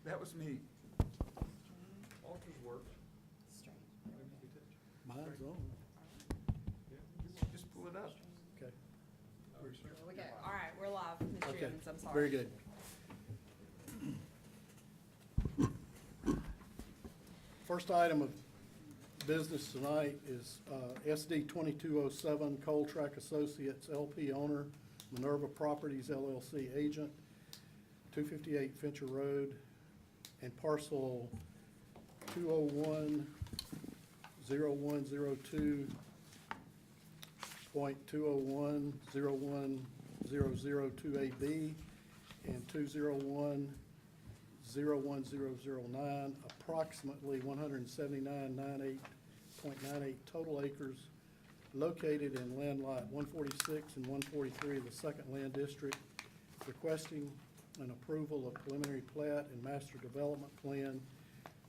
That was me. Altars worked. Mine's on. Just pull it up. Okay, Okay, all right, we're live, Mr. okay. Evans, I'm sorry. Very good. First item of business tonight is SD 2207 Coal Track Associates LP owner, Minerva Properties LLC agent, 258 Fincher Road, and parcel 201.201.0101002AB and 201.01009, approximately 179.98 total acres located in land lot 146 and 143 of the Second Land District, requesting an approval of preliminary plat and master development plan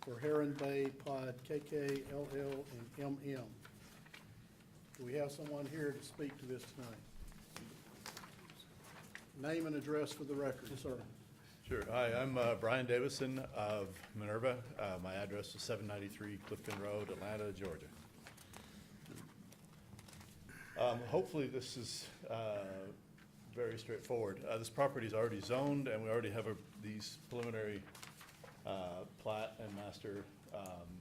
for Heron Bay Pod KK, LL, and MM. Do we have someone here to speak to this tonight? Name and address for the record, sir. Sure. Hi, I'm Brian Davison of Minerva. My address is 793 Clifton Road, Atlanta, Georgia. Hopefully this is very straightforward. This property is already zoned, and we already have these preliminary plat and master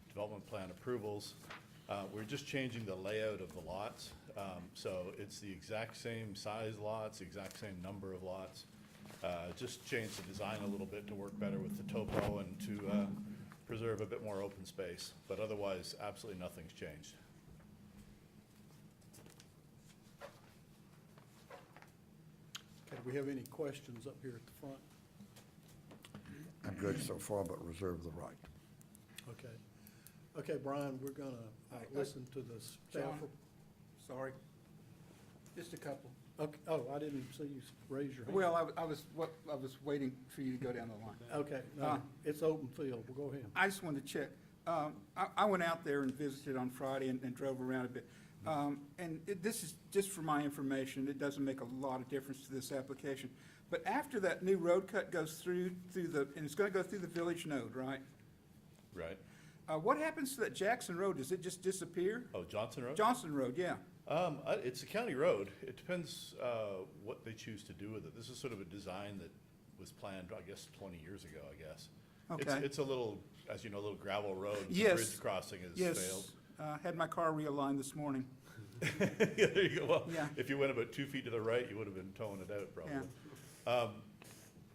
development plan approvals. We're just changing the layout of the lots. So it's the exact same size lots, exact same number of lots. Just change the design a little bit to work better with the topo and to preserve a bit more open space. But otherwise, absolutely nothing's changed. Okay, do we have any questions up here at the front? I'm good so far, but reserve the right. Okay. Okay, Brian, we're gonna listen to the staff. John, sorry. Just a couple. Okay, oh, I didn't see you raise your hand. Well, I was waiting for you to go down the line. Okay, no, it's open field, well, go ahead. I just wanted to check. I went out there and visited on Friday and drove around a bit. This is just for my information. It doesn't make a lot of difference to this application. But after that new road cut goes through the, and it's gonna go through the village node, right? Right? What happens to that Jackson Road? Does it just disappear? Oh, Johnson Road? Johnson Road, yeah. It's a county road. It depends what they choose to do with it. This is sort of a design that was planned, I guess, 20 years ago, I guess. Okay. It's a little, as you know, a little gravel road. Yes. The bridge crossing has failed. Yes, had my car realigned this morning. Yeah, there you go. Well, Yeah. if you went about 2 feet to the right, you would have been towing it out probably.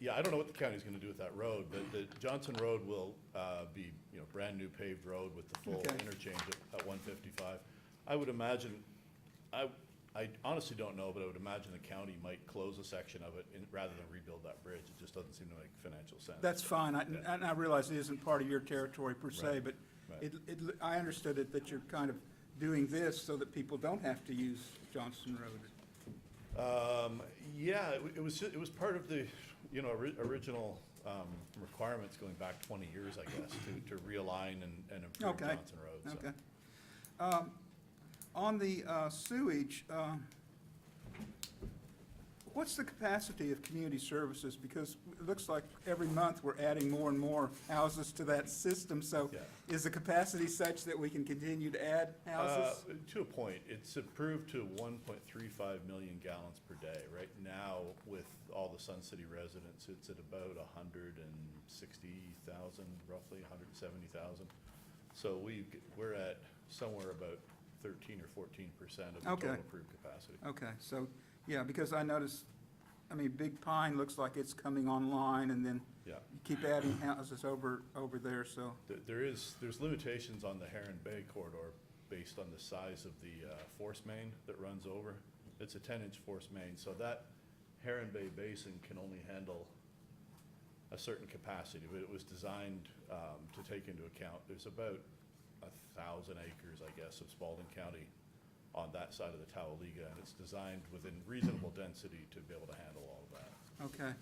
Yeah, I don't know what the county's gonna do with that road, but the Johnson Road will be, brand new paved road with the full Okay. interchange at 155. I would imagine, I honestly don't know, but I would imagine the county might close a section of it rather than rebuild that bridge. It just doesn't seem to make financial sense. That's fine. I realize it isn't part of your territory per se, Right. but Right. I understood it that you're kind of doing this so that people don't have to use Johnson Road. Yeah, it was part of the, original requirements going back 20 years, I guess, to realign and improve Okay. Johnson Road. So. Okay. On the sewage, what's the capacity of community services? Because it looks like every month we're adding more and more houses to that system. So Yeah. is the capacity such that we can continue to add houses? To a point, it's improved to 1.35 million gallons per day. Right now, with all the Sun City residents, it's at about 160,000, roughly 170,000. So we're at somewhere about 13 or 14% of the Okay. total approved capacity. Okay, so, yeah, because I noticed, Big Pine looks like it's coming online, and then Yeah. you keep adding houses over there, so, There's limitations on the Heron Bay corridor based on the size of the force main that runs over. It's a 10-inch force main, so that Heron Bay basin can only handle a certain capacity, but it was designed to take into account, there's about 1,000 acres, I guess, of Spalding County on that side of the Tauliga, and it's designed within reasonable density to be able to handle all of that. okay.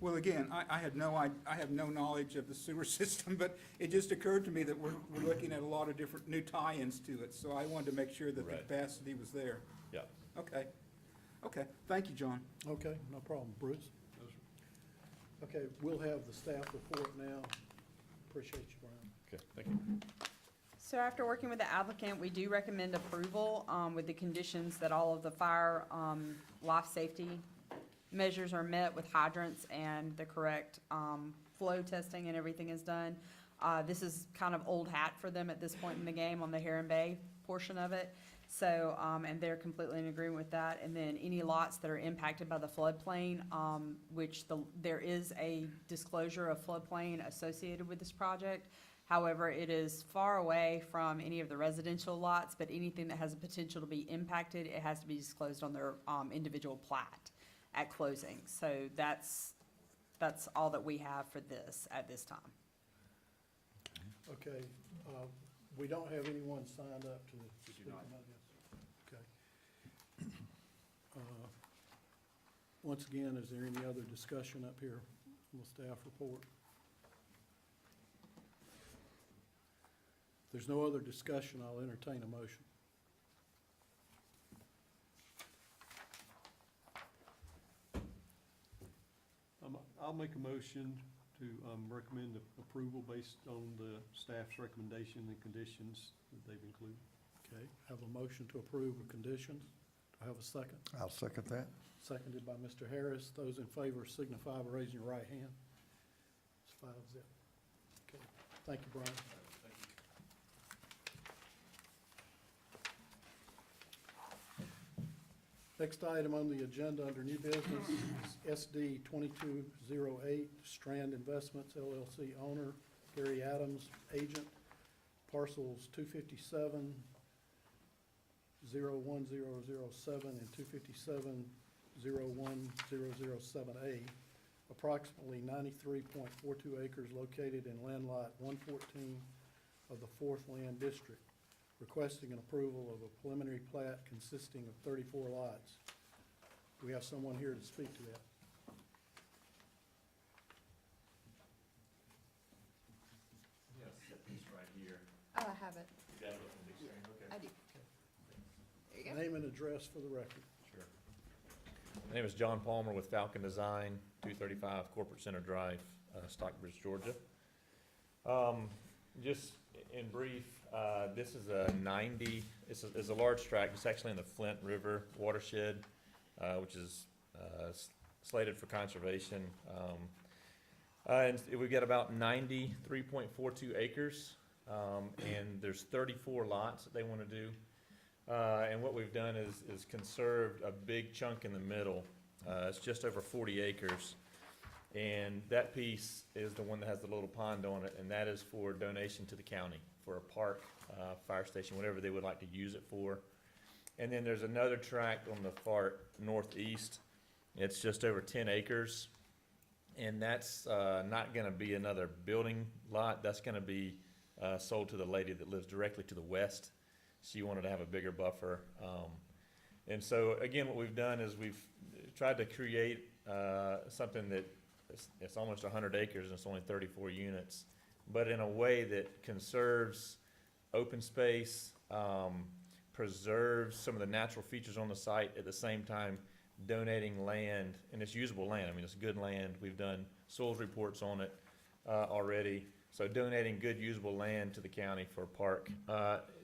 Well, again, I have no knowledge of the sewer system, but it just occurred to me that we're looking at a lot of different new tie-ins to it, so I wanted to make sure that the Right. capacity was there. Yeah. Okay, thank you, John. Okay, no problem. Bruce? Okay, we'll have the staff report now. Appreciate you, Brian. Okay, thank you. So after working with the applicant, we do recommend approval with the conditions that all of the fire life safety measures are met with hydrants and the correct flow testing and everything is done. This is kind of old hat for them at this point in the game on the Heron Bay portion of it. So, and they're completely in agreement with that. And then any lots that are impacted by the floodplain, which there is a disclosure of floodplain associated with this project. However, it is far away from any of the residential lots, but anything that has a potential to be impacted, it has to be disclosed on their individual plat at closing. So that's all that we have for this at this time. Okay, we don't have anyone signed up to speak about this. Okay. Once again, is there any other discussion up here on the staff report? If there's no other discussion, I'll entertain a motion. I'll make a motion to recommend approval based on the staff's recommendation and conditions that they've included. Okay, have a motion to approve with conditions. Do I have a second? I'll second that. Seconded by Mr. Harris. Those in favor signify by raising your right hand. It's 5-0. Okay, thank you, Brian. Next item on the agenda under new business is SD 2208, Strand Investments LLC owner, Gary Adams, agent, parcels 257, 01007 and 257, 01007A, approximately 93.42 acres located in land lot 114 of the 4th Land District, requesting an approval of a preliminary plat consisting of 34 lots. Do we have someone here to speak to that? Yes, it's right here. Oh, I have it. You got it up on the big screen, okay. I do. There you go. Name and address for the record. Sure. My name is John Palmer with Falcon Design, 235 Corporate Center Drive, Stockbridge, Georgia. Just in brief, this is a 90, it's a large tract. It's actually in the Flint River watershed, which is slated for conservation. And we've got about 93.42 acres, and there's 34 lots that they want to do. And what we've done is conserved a big chunk in the middle. It's just over 40 acres. And that piece is the one that has the little pond on it, and that is for donation to the county, for a park, fire station, whatever they would like to use it for. And then there's another tract on the far northeast. It's just over 10 acres. And that's not gonna be another building lot. That's gonna be sold to the lady that lives directly to the west. She wanted to have a bigger buffer. And so, again, what we've done is we've tried to create something that it's almost 100 acres and it's only 34 units, but in a way that conserves open space, preserves some of the natural features on the site, at the same time donating land, and it's usable land. I mean, it's good land. We've done soils reports on it already. So donating good usable land to the county for a park.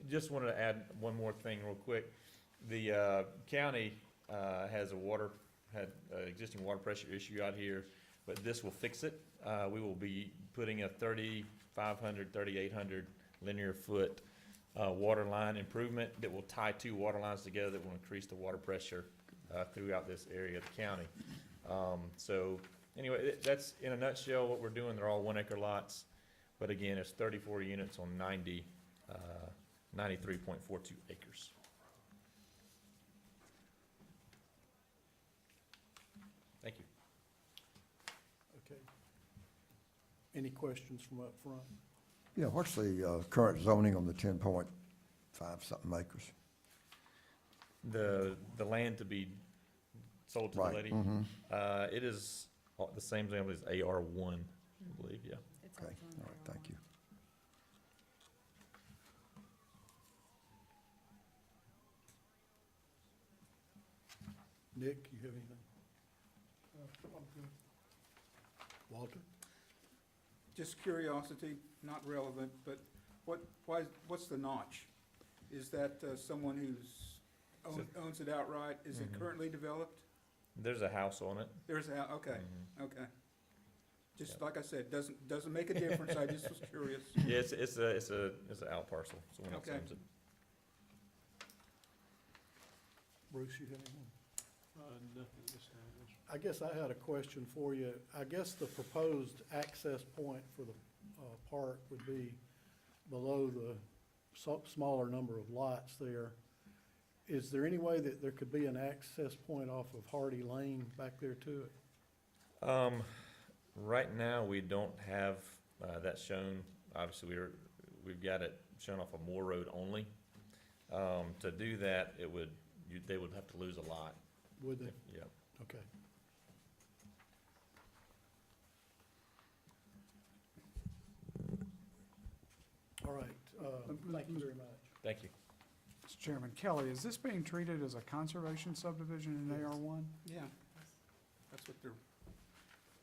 Just wanted to add one more thing real quick. The county has had an existing water pressure issue out here, but this will fix it. We will be putting a 3,500, 3,800 linear foot water line improvement that will tie 2 water lines together that will increase the water pressure throughout this area of the county. So anyway, that's in a nutshell what we're doing. They're all 1 acre lots, but again, it's 34 units on 93.42 acres. Thank you. Okay. Any questions from up front? Yeah, what's the current zoning on the 10.5 something acres? The land to be sold to the Right, lady, it is the same thing as AR1, I believe, yeah. It's Okay, also in all right, there. thank you. Nick, you have anything? Walter? Just curiosity, not relevant, but what's the notch? Is that someone owns it outright? Is it Mhm. currently developed? There's a house on it. There's a, okay, Mhm. okay. Just Yep. like I said, doesn't make a difference, I just was curious. Yeah, it's a out parcel, someone else Okay. owns it. Bruce, you got anything? Nothing this time. I guess I had a question for you. I guess the proposed access point for the park would be below the smaller number of lots there. Is there any way that there could be an access point off of Hardy Lane back there to it? Right now, we don't have, that shown, obviously, we've got it shown off of Moore Road only. To do that, they would have to lose a lot. Would they? Yeah. Okay. All right, thank you very much. Thank you. Mr. Chairman, Kelly, is this being treated as a conservation subdivision in Yes. AR1? Yeah, that's what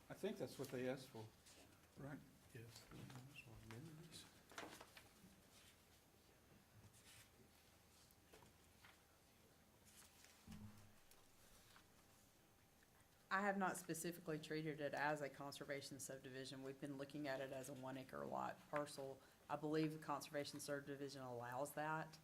I think that's what they asked for, right? Yes. I have not specifically treated it as a conservation subdivision. We've been looking at it as a 1 acre lot parcel. I believe the conservation subdivision allows that.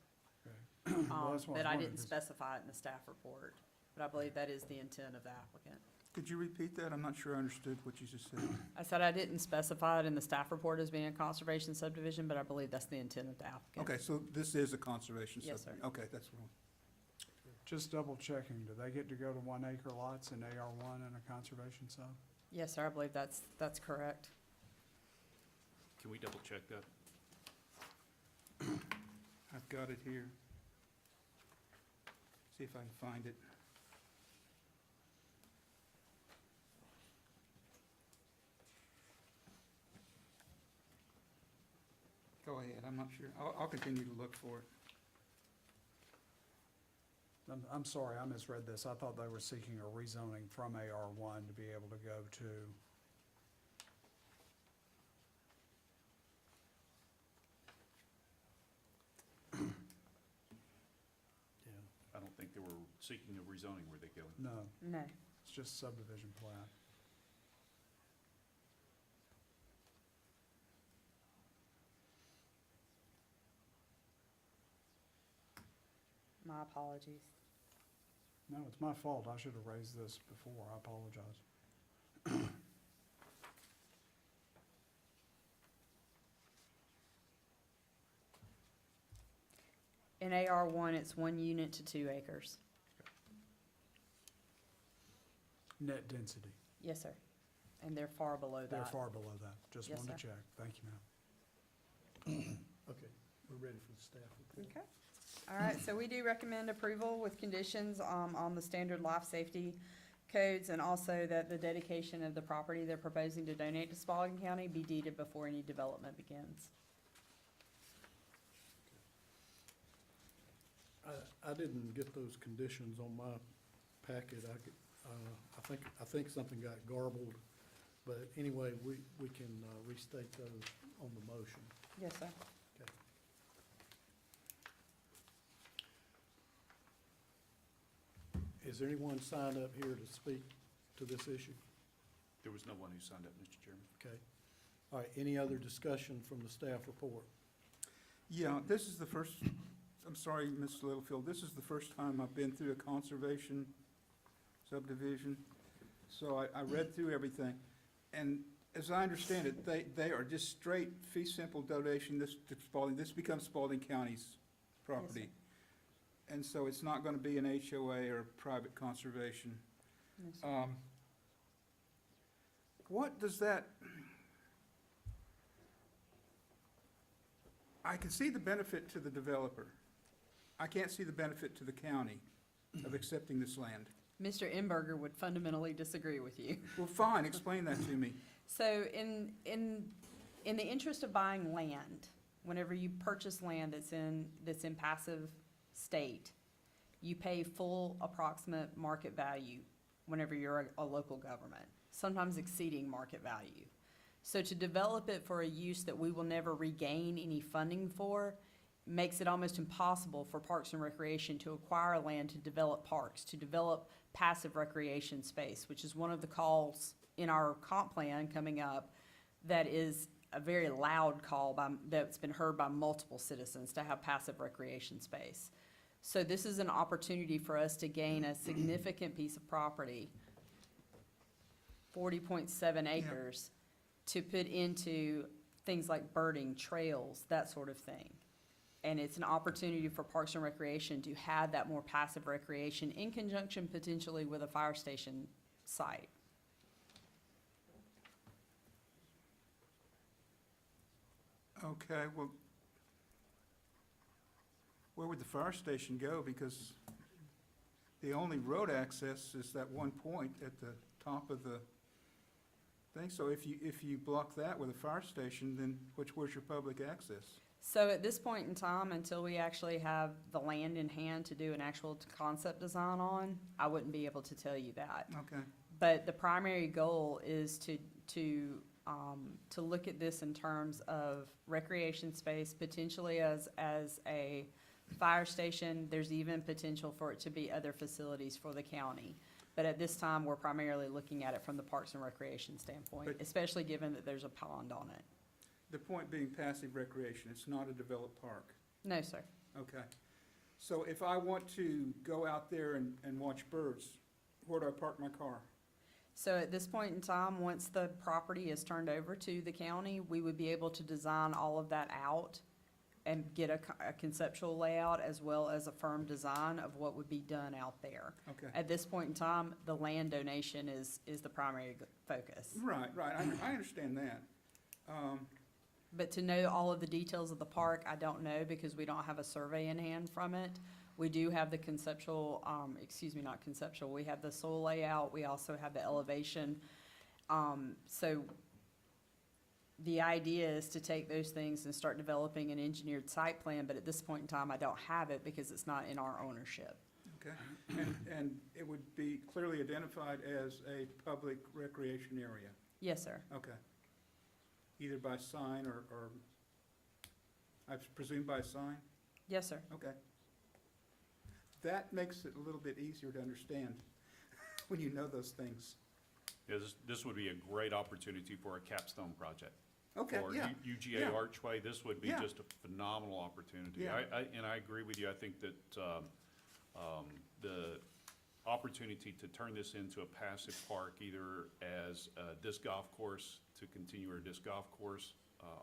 Well, that's what But I wondering, didn't 'cause- specify it in the staff report. But I believe that is the intent of the applicant. Could you repeat that? I'm not sure I understood what you just said. I said I didn't specify it in the staff report as being a conservation subdivision, but I believe that's the intent of the applicant. Okay, so this is a conservation Yes, subdivision? sir. Okay, that's wrong. Just double checking, do they get to go to 1 acre lots in AR1 and a conservation sub? Yes, sir, I believe that's correct. Can we double check that? I've got it here. See if I can find it. Go ahead, I'm not sure. I'll continue to look for it. I'm sorry, I misread this. I thought they were seeking a rezoning from AR1 to be able to go to, Yeah. I don't think they were seeking a rezoning, were they, Kelly? no, No. it's just subdivision plat. My apologies. No, it's my fault. I should have raised this before. I apologize. In AR1, it's 1 unit to 2 acres. Net density, Yes, sir. And they're far below they're that. far below that. Just Yes, wanted to sir. check. Thank you, ma'am. Okay, we're ready for the staff report. Okay. All right, so we do recommend approval with conditions on the standard life safety codes, and also that the dedication of the property they're proposing to donate to Spalding County be deeded before any development begins. I didn't get those conditions on my packet. I think something got garbled, but anyway, we can restate those on the motion. Yes, sir. Okay. Is there anyone signed up here to speak to this issue? There was no one who signed up, Mr. Chairman. Okay. All right, any other discussion from the staff report? Yeah, this is the first, I'm sorry, Ms. Littlefield, this is the first time I've been through a conservation subdivision. So I read through everything, and as I understand it, they are just straight fee simple donation, this to Spalding, this becomes Spalding County's property. And so it's not gonna be an HOA or private conservation. Yes, sir. What does that, I can see the benefit to the developer. I can't see the benefit to the county of accepting this land. Mr. Imberger would fundamentally disagree with you. Well, fine, explain that to me. So in the interest of buying land, whenever you purchase land that's in passive state, you pay full approximate market value whenever you're a local government. sometimes exceeding market value. So to develop it for a use that we will never regain any funding for makes it almost impossible for Parks and Recreation to acquire land to develop parks, to develop passive recreation space, which is one of the calls in our comp plan coming up that is a very loud call that's been heard by multiple citizens to have passive recreation space. So this is an opportunity for us to gain a significant piece of property, 40.7 acres, to put into things like birding, trails, that sort of thing. And it's an opportunity for Parks and Recreation to have that more passive recreation in conjunction potentially with a fire station site. Okay, well, where would the fire station go? Because the only road access is that one point at the top of the thing. So if you block that with a fire station, then where's your public access? So at this point in time, until we actually have the land in hand to do an actual concept design on, I wouldn't be able to tell you that. Okay, But the primary goal is to look at this in terms of recreation space, potentially as a fire station. There's even potential for it to be other facilities for the county. But at this time, we're primarily looking at it from the Parks and Recreation standpoint, But- especially given that there's a pond on it. the point being passive recreation, it's not a developed park. No, sir. Okay. So if I want to go out there and watch birds, where do I park my car? So at this point in time, once the property is turned over to the county, we would be able to design all of that out and get a conceptual layout as well as a firm design of what would be done out there. Okay. At this point in time, the land donation is the primary focus. Right, I understand that. But to know all of the details of the park, I don't know because we don't have a survey in hand from it. We do have the conceptual, not conceptual, we have the soil layout, we also have the elevation. So the idea is to take those things and start developing an engineered site plan, but at this point in time, I don't have it because it's not in our ownership. Okay, and it would be clearly identified as a public recreation area? Yes, sir. Okay. Either by sign or I presume by sign? Yes, sir. Okay. That makes it a little bit easier to understand when you know those things. Yeah, this would be a great opportunity for a capstone project. Okay, For yeah. UGA yeah. Archway, this would be Yeah. just a phenomenal opportunity. Yeah. And I agree with you. I think that the opportunity to turn this into a passive park, either as a disc golf course to continue our disc golf course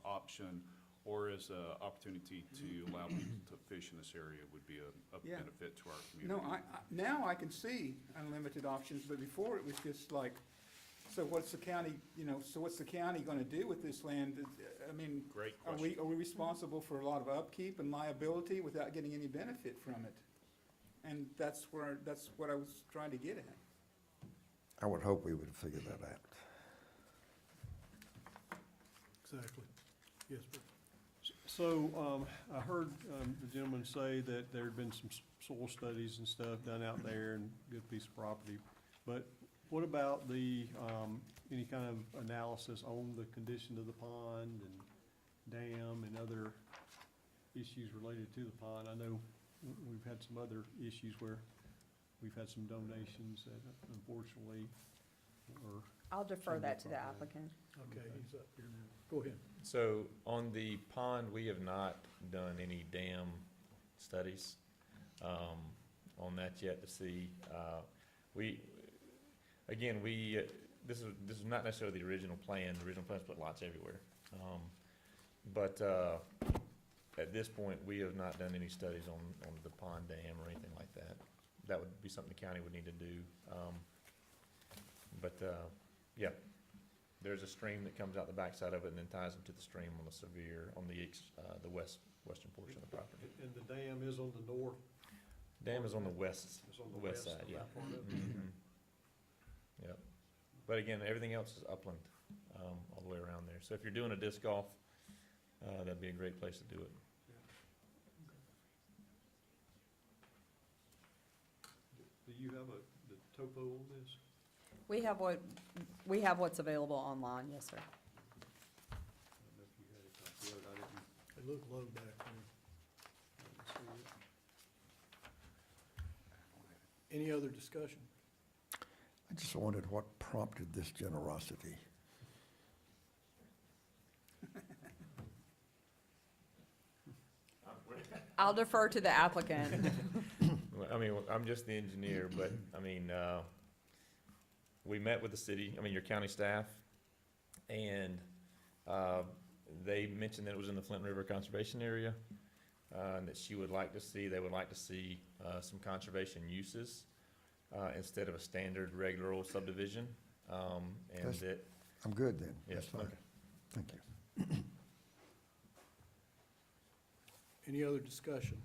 option, or as an opportunity to allow people to fish in this area would be a Yeah. benefit to our community. No, now I can see unlimited options, but before it was just like, so what's the county gonna do with this land? I mean, Great are question. we responsible for a lot of upkeep and liability without getting any benefit from it? And that's what I was trying to get at. I would hope we would figure that out. Exactly. Yes, sir. So, I heard, the gentleman say that there'd been some soil studies and stuff done out there and good piece of property. But what about the, any kind of analysis on the condition of the pond and dam and other issues related to the pond? I know we've had some other issues where we've had some donations that unfortunately are. I'll defer that to the applicant. Okay, he's up here now. Go ahead. So on the pond, we have not done any dam studies on that yet to see. This is not necessarily the original plan. The original plan is put lots everywhere. But at this point, we have not done any studies on the pond dam or anything like that. That would be something the county would need to do. Yeah, there's a stream that comes out the backside of it and then ties into the stream on the western portion of the property. And the dam is on the north, Dam is on the west it's on the west side, of yeah. that part of it. Mhm. Yep. But again, everything else is upland, all the way around there. So if you're doing a disc golf, that'd be a great place to do it. Do you have the topo on this? We have what's available online, yes, sir. I don't know if you had a copy of it. I didn't. They look low back there. see it. Any other discussion? I just wondered what prompted this generosity. I'll defer to the applicant. Well, I mean, I'm just the engineer, but, I mean, we met with the city, I mean, your county staff, and, they mentioned that it was in the Flint River Conservation Area, and that they would like to see, some conservation uses, instead of a standard regular old subdivision, and That's- that, I'm good then. yes, That's fine. okay. Thank you. Any other discussion?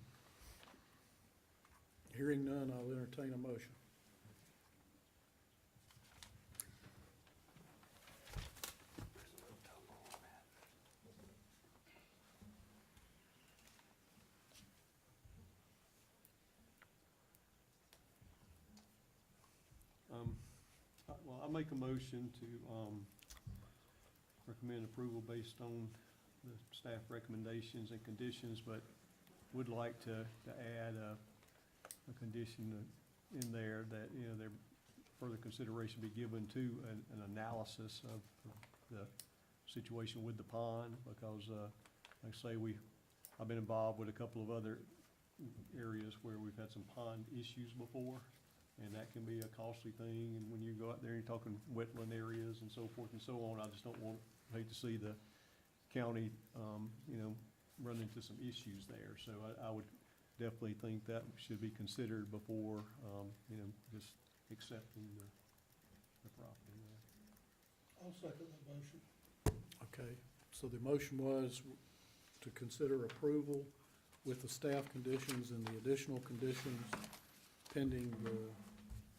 Hearing none, I'll entertain a motion. Well, I make a motion to, recommend approval based on the staff recommendations and conditions, but would like to add a condition in there that, you know, there further consideration be given to an analysis of the situation with the pond, because, like I say, I've been involved with a couple of other areas where we've had some pond issues before, and that can be a costly thing, and when you go out there, you're talking wetland areas and so forth and so on, I just hate to see the county, you know, run into some issues there, so I would definitely think that should be considered before, you know, just accepting the property there. I'll second that motion. Okay, so the motion was to consider approval with the staff conditions and the additional conditions pending the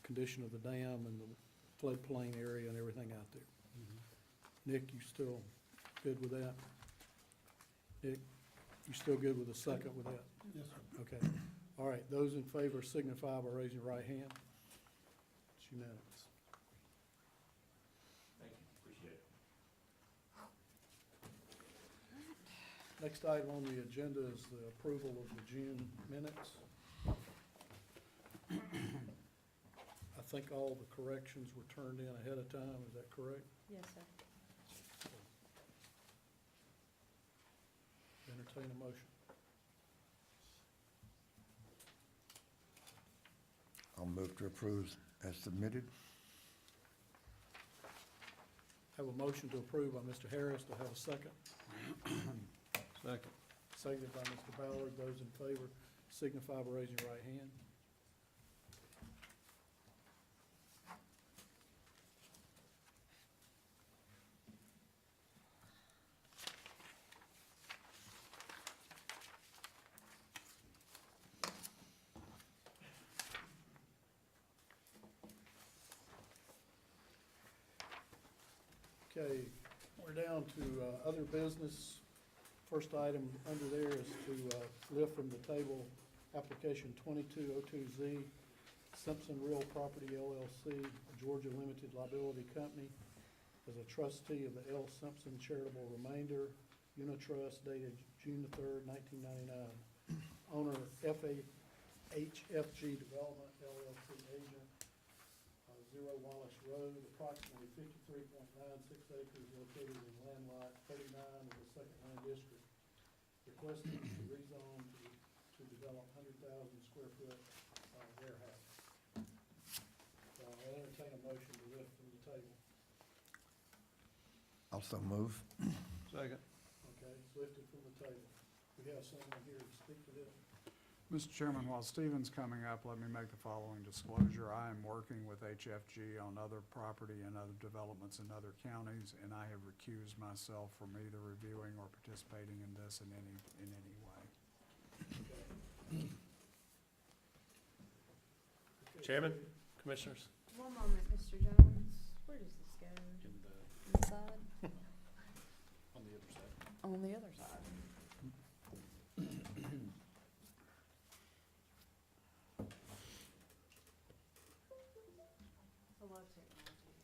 condition of the dam and the floodplain area and everything out there. Nick, you still good with that? Nick, you still good with the second with that? Yes, sir. Okay, all right, those in favor signify by raising your right hand. It's unanimous. Thank you, appreciate it. Next item on the agenda is the approval of the June minutes. I think all the corrections were turned in ahead of time, is that correct? Yes, sir. Entertain a motion. I'll move to approve as submitted. Have a motion to approve by Mr. Harris, to have a second. Second. Seconded by Mr. Ballard. Those in favor signify by raising your right hand. Okay, we're down to other business. First item under there is to lift from the table application 2202Z, Simpson Real Property LLC, a Georgia Limited Liability Company, as a trustee of the L. Simpson Charitable Remainder Unitrust dated June the 3rd, 1999. Owner HFG Development LLC agent, 0 Wallace Road, approximately 53.96 acres located in land lot 39 of the Second Land District. Requesting to rezone to develop 100,000 square foot warehouse. So I'll entertain a motion to lift from the table. Also move. Second. Okay, it's lifted from the table. We have someone here to speak to this. Mr. Chairman, while Stephen's coming up, let me make the following disclosure. I am working with HFG on other property and other developments in other counties, and I have recused myself from either reviewing or participating in this in any way. Okay, Chairman, Commissioners, One moment, Mr. Jones. Where does this go? Inside? On the other side. On the other side. I love technology.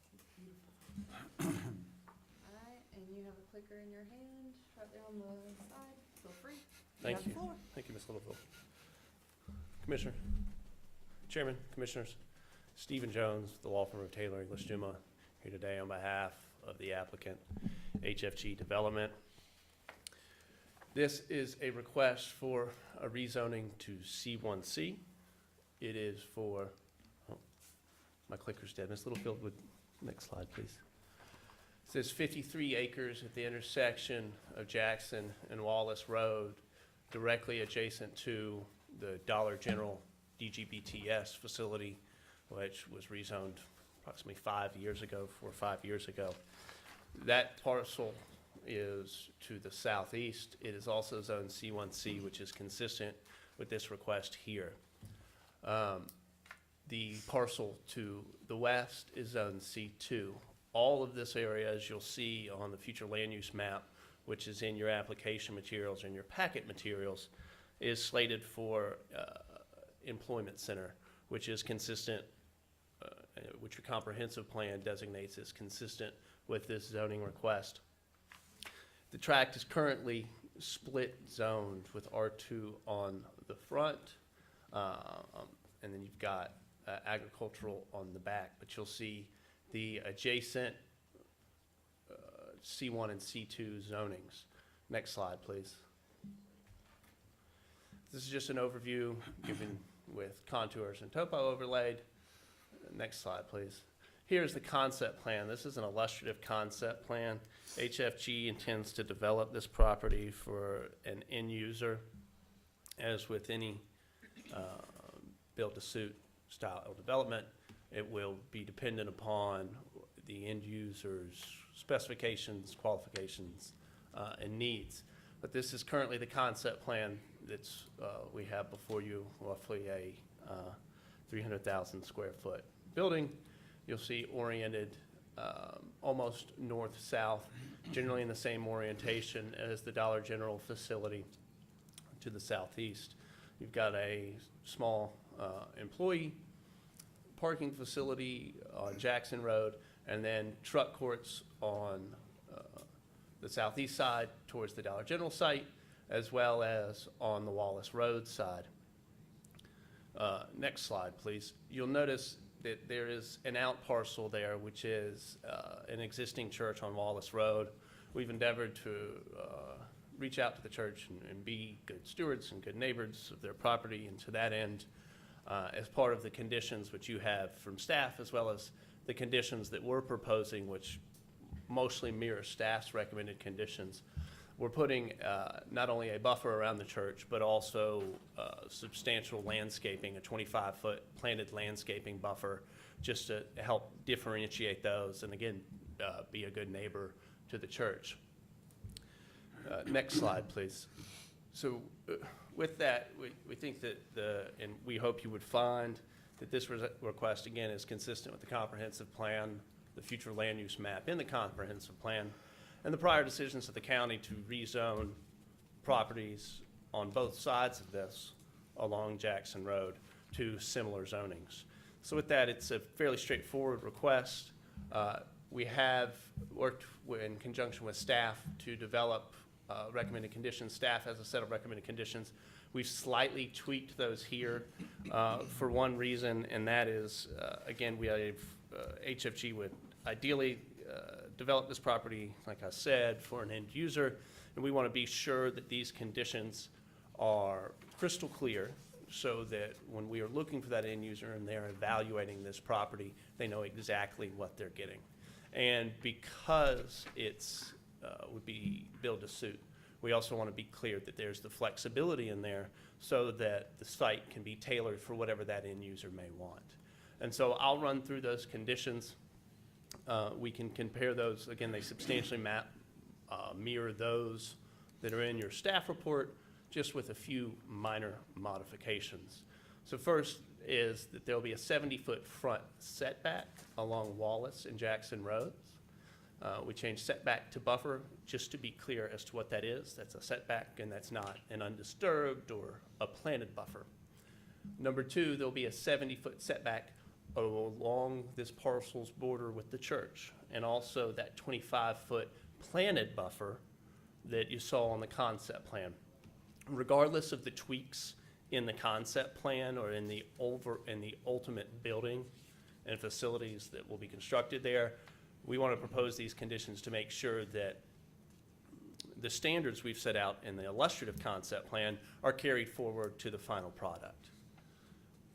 clicker in your hand, right there on the side. Feel free. Thank have the you. floor. Thank you, Ms. Littlefield. Commissioner, Chairman, Commissioners, Stephen Jones, the law firm of Taylor English Juma, here today on behalf of the applicant, HFG Development. This is a request for a rezoning to C1C. It is for, oh, my clicker's dead. Ms. Littlefield, next slide, please. It says 53 acres at the intersection of Jackson and Wallace Road, directly adjacent to the Dollar General DGBTS facility, which was rezoned approximately 5 years ago, 4 or 5 years ago. That parcel is to the southeast. It is also zoned C1C, which is consistent with this request here. The parcel to the west is zoned C2. All of this area, as you'll see on the future land use map, which is in your application materials and your packet materials, is slated for employment center, which is consistent, which your comprehensive plan designates as consistent with this zoning request. The tract is currently split zoned with R2 on the front, and then you've got agricultural on the back, but you'll see the adjacent C1 and C2 zonings. Next slide, please. This is just an overview given with contours and topo overlaid. Next slide, please. Here's the concept plan. This is an illustrative concept plan. HFG intends to develop this property for an end user. As with any build-to-suit style development, it will be dependent upon the end user's specifications, qualifications, and needs. But this is currently the concept plan that's we have before you, roughly a 300,000 square foot building. You'll see oriented almost north-south, generally in the same orientation as the Dollar General facility to the southeast. You've got a small employee parking facility on Jackson Road, and then truck courts on the southeast side towards the Dollar General site, as well as on the Wallace Road side. Next slide, please. You'll notice that there is an out parcel there, which is an existing church on Wallace Road. We've endeavored to reach out to the church and be good stewards and good neighbors of their property, and to that end, as part of the conditions which you have from staff, as well as the conditions that we're proposing, which mostly mirror staff's recommended conditions, we're putting not only a buffer around the church, but also substantial landscaping, a 25-foot planted landscaping buffer, just to help differentiate those, and again, be a good neighbor to the church. Next slide, please. So with that, we think that and we hope you would find that this request, again, is consistent with the comprehensive plan, the future land use map in the comprehensive plan, and the prior decisions of the county to rezone properties on both sides of this along Jackson Road to similar zonings. So with that, it's a fairly straightforward request. We have worked in conjunction with staff to develop recommended conditions. Staff has a set of recommended conditions. We've slightly tweaked those here for one reason, and that is, again, we have HFG would ideally develop this property, like I said, for an end user, and we want to be sure that these conditions are crystal clear so that when we are looking for that end user and they're evaluating this property, they know exactly what they're getting. And because it's would be build to suit, we also want to be clear that there's the flexibility in there so that the site can be tailored for whatever that end user may want. And so I'll run through those conditions. We can compare those. Again, they substantially mirror those that are in your staff report, just with a few minor modifications. So first is that there'll be a 70-foot front setback along Wallace and Jackson Roads. We changed setback to buffer just to be clear as to what that is. That's a setback, and that's not an undisturbed or a planted buffer. Number two, there'll be a 70-foot setback along this parcel's border with the church, and also that 25-foot planted buffer that you saw on the concept plan. Regardless of the tweaks in the concept plan or in the ultimate building and facilities that will be constructed there, we want to propose these conditions to make sure that the standards we've set out in the illustrative concept plan are carried forward to the final product.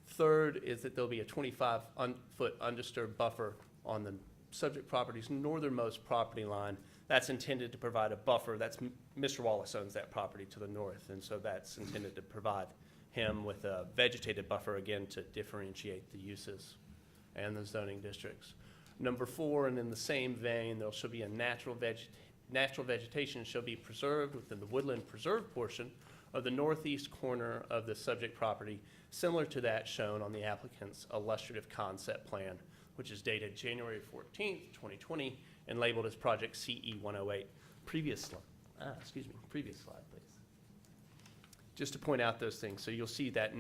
Third is that there'll be a 25-foot undisturbed buffer on the subject property's northernmost property line. That's intended to provide a buffer. Mr. Wallace owns that property to the north, and so that's intended to provide him with a vegetated buffer, again, to differentiate the uses and the zoning districts. Number 4, and in the same vein, there shall be a natural vegetation shall be preserved within the woodland preserve portion of the northeast corner of the subject property, similar to that shown on the applicant's illustrative concept plan, which is dated January 14th, 2020, and labeled as Project CE 108. Previous slide, previous slide, please. Just to point out those things, so you'll see that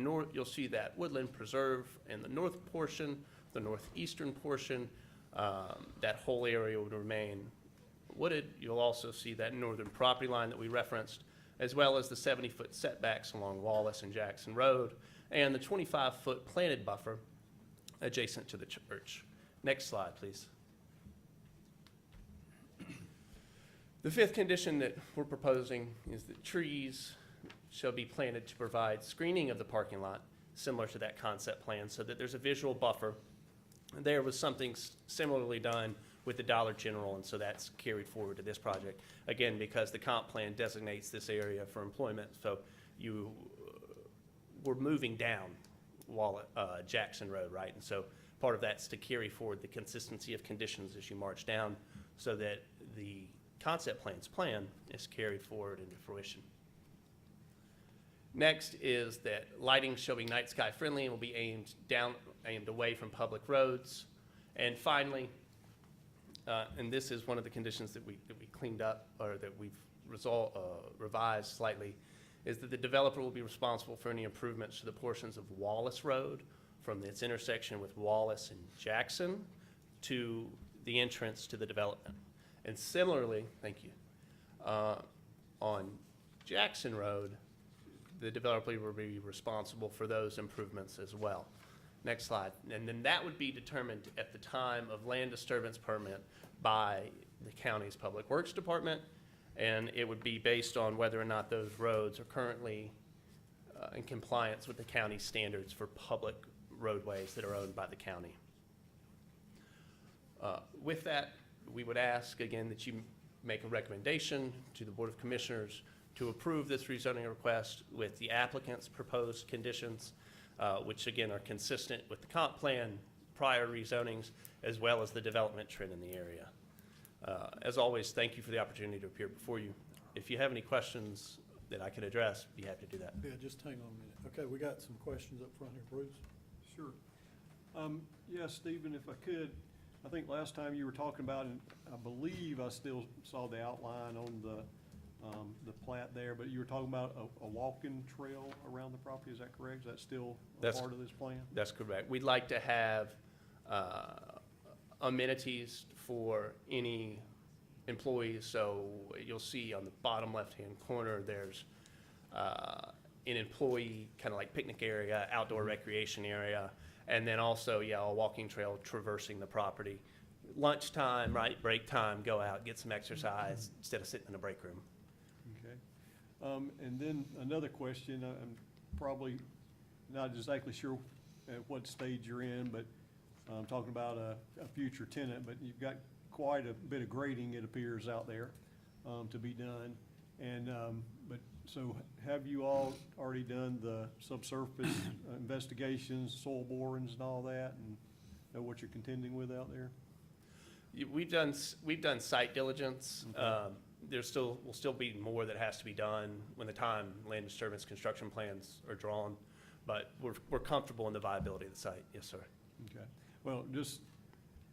woodland preserve in the north portion, the northeastern portion, that whole area would remain wooded. You'll also see that northern property line that we referenced, as well as the 70-foot setbacks along Wallace and Jackson Road, and the 25-foot planted buffer adjacent to the church. Next slide, please. The 5th condition that we're proposing is that trees shall be planted to provide screening of the parking lot, similar to that concept plan, so that there's a visual buffer. There was something similarly done with the Dollar General, and so that's carried forward to this project. Again, because the comp plan designates this area for employment, so we're moving down Jackson Road, right? And so part of that's to carry forward the consistency of conditions as you march down, so that the concept plan's plan is carried forward into fruition. Next is that lighting shall be night sky friendly and will be aimed away from public roads. And finally, and this is one of the conditions that we cleaned up, or that we've revised slightly, is that the developer will be responsible for any improvements to the portions of Wallace Road from its intersection with Wallace and Jackson to the entrance to the development. And similarly, thank you, on Jackson Road, the developer will be responsible for those improvements as well. Next slide. And then that would be determined at the time of land disturbance permit by the county's Public Works Department, and it would be based on whether or not those roads are currently in compliance with the county standards for public roadways that are owned by the county. With that, we would ask again that you make a recommendation to the Board of Commissioners to approve this rezoning request with the applicant's proposed conditions, which again are consistent with the comp plan, prior rezonings, as well as the development trend in the area. As always, thank you for the opportunity to appear before you. If you have any questions that I can address, be happy to do that. Yeah, just hang on a minute. Okay, we got some questions up front here. Bruce? Sure. Yeah, Stephen, if I could, I think last time you were talking about, and I believe I still saw the outline on the plat there, but you were talking about a walking trail around the property. Is that correct? Is that still a part of this plan? That's correct. We'd like to have amenities for any employees. So you'll see on the bottom left-hand corner, there's an employee kind of like picnic area, outdoor recreation area, and then also, yeah, a walking trail traversing the property. Lunchtime, right, break time, go out, get some exercise instead of sitting in a break room. Okay. And then another question, I'm probably not exactly sure at what stage you're in, but I'm talking about a future tenant, but you've got quite a bit of grading, it appears, out there to be done. And, but so have you all already done the subsurface investigations, soil borings and all that, and know what you're contending with out there? We've done site diligence. Okay. Will still be more that has to be done when the time land disturbance construction plans are drawn, but we're comfortable in the viability of the site. Yes, sir. Okay. Well,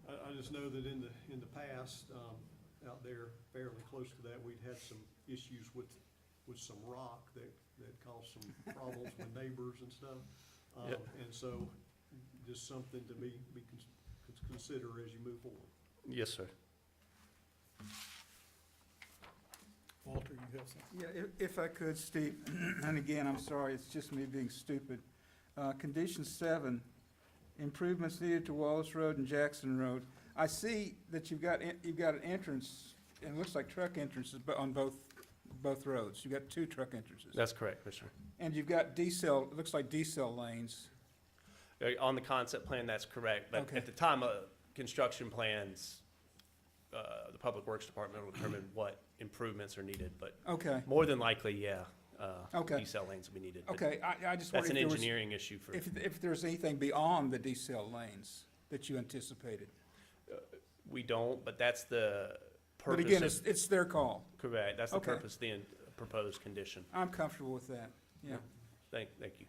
I just know that in the past, out there fairly close to that, we'd had some issues with some rock that caused some problems with neighbors and stuff. Yep. And so just something to consider as you move forward. Yes, sir. you have something? Yeah, if I could, Steve, and again, I'm sorry, it's just me being stupid. Condition 7, improvements needed to Wallace Road and Jackson Road. I see that you've got an entrance, and it looks like truck entrances, but on both roads. You've got 2 truck entrances. That's correct, Commissioner. And you've got it looks like decel lanes. On the concept plan, that's correct, but Okay. at the time of construction plans, the Public Works Department will determine what improvements are needed, but Okay, more than likely, yeah, Okay. decel lanes will be needed. but okay, I just That's wondered an if there was, engineering issue for, if there's anything beyond the decel lanes that you anticipated. we don't, but that's the But purpose again, of, it's their call. correct, that's the Okay. purpose of the proposed condition. I'm comfortable with that, yeah. Thank you.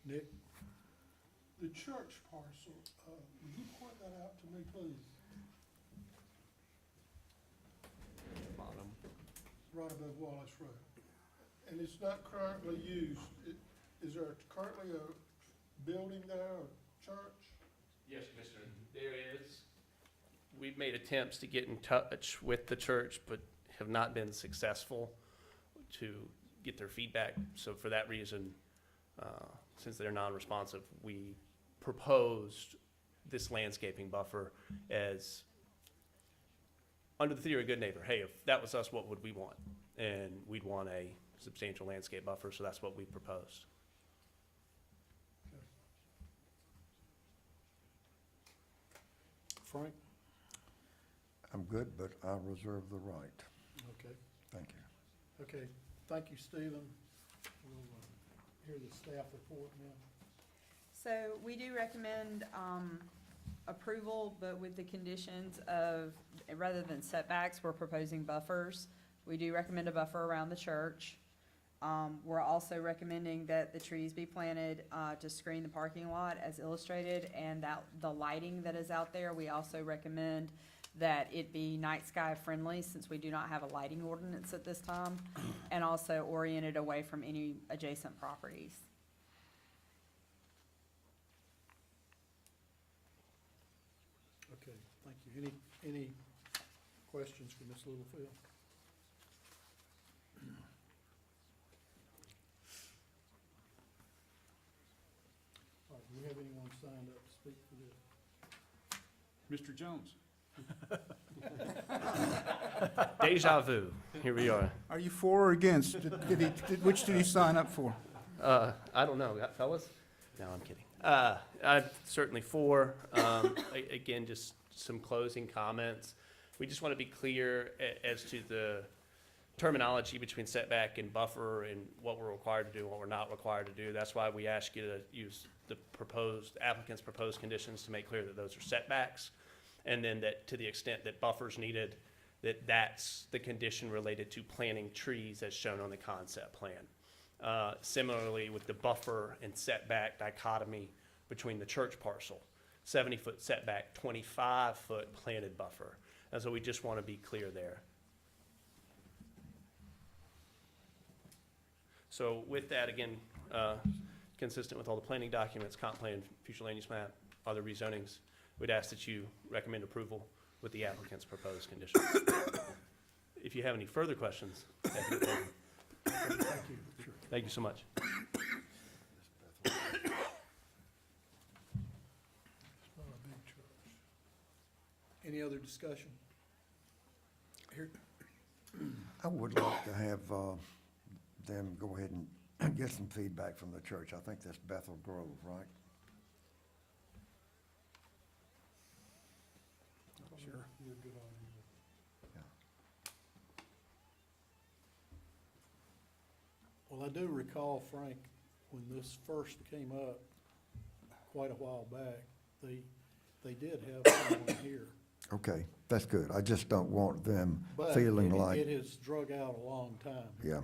Nick? The church parcel, would you point that out to me, please? Bottom. Right above Wallace Road. And it's not currently used. Is there currently a building there, a church? Yes, Commissioner, there is. We've made attempts to get in touch with the church, but have not been successful to get their feedback. So for that reason, since they're non-responsive, we proposed this landscaping buffer as, under the theory of good neighbor, hey, if that was us, what would we want? And we'd want a substantial landscape buffer, so that's what we proposed. Frank? I'm good, but I reserve the right. Okay. Thank you. Okay, thank you, Stephen. We'll hear the staff report now. So we do recommend approval, but with the conditions of, rather than setbacks, we're proposing buffers. We do recommend a buffer around the church. We're also recommending that the trees be planted to screen the parking lot as illustrated, and that the lighting that is out there, we also recommend that it be night sky friendly, since we do not have a lighting ordinance at this time, and also oriented away from any adjacent properties. Okay, thank you. Any questions for Ms. Littlefield? All right, do we have anyone signed up to speak for this? Mr. Jones? Deja vu, here we are. Are you for or against? Which did he sign up for? I don't know, fellas? No, I'm kidding. I'm certainly for. Again, just some closing comments. We just want to be clear as to the terminology between setback and buffer and what we're required to do and what we're not required to do. That's why we ask you to use the applicant's proposed conditions to make clear that those are setbacks. And then that to the extent that buffer's needed, that's the condition related to planting trees as shown on the concept plan. Similarly, with the buffer and setback dichotomy between the church parcel, 70-foot setback, 25-foot planted buffer. And so we just want to be clear there. So with that, again, consistent with all the planning documents, comp plan, future land use map, other rezonings, we'd ask that you recommend approval with the applicant's proposed conditions. If you have any further questions, definitely. Thank you. Sure. Thank you so much. It's not a big church. Any other discussion? Here, I would like to have them go ahead and get some feedback from the church. I think that's Bethel Grove, right? sure. Be a good idea. Well, I do recall, Frank, when this first came up quite a while back, they did have someone here. Okay, that's good. I just don't want them But feeling it like, has drug out a long time. yeah.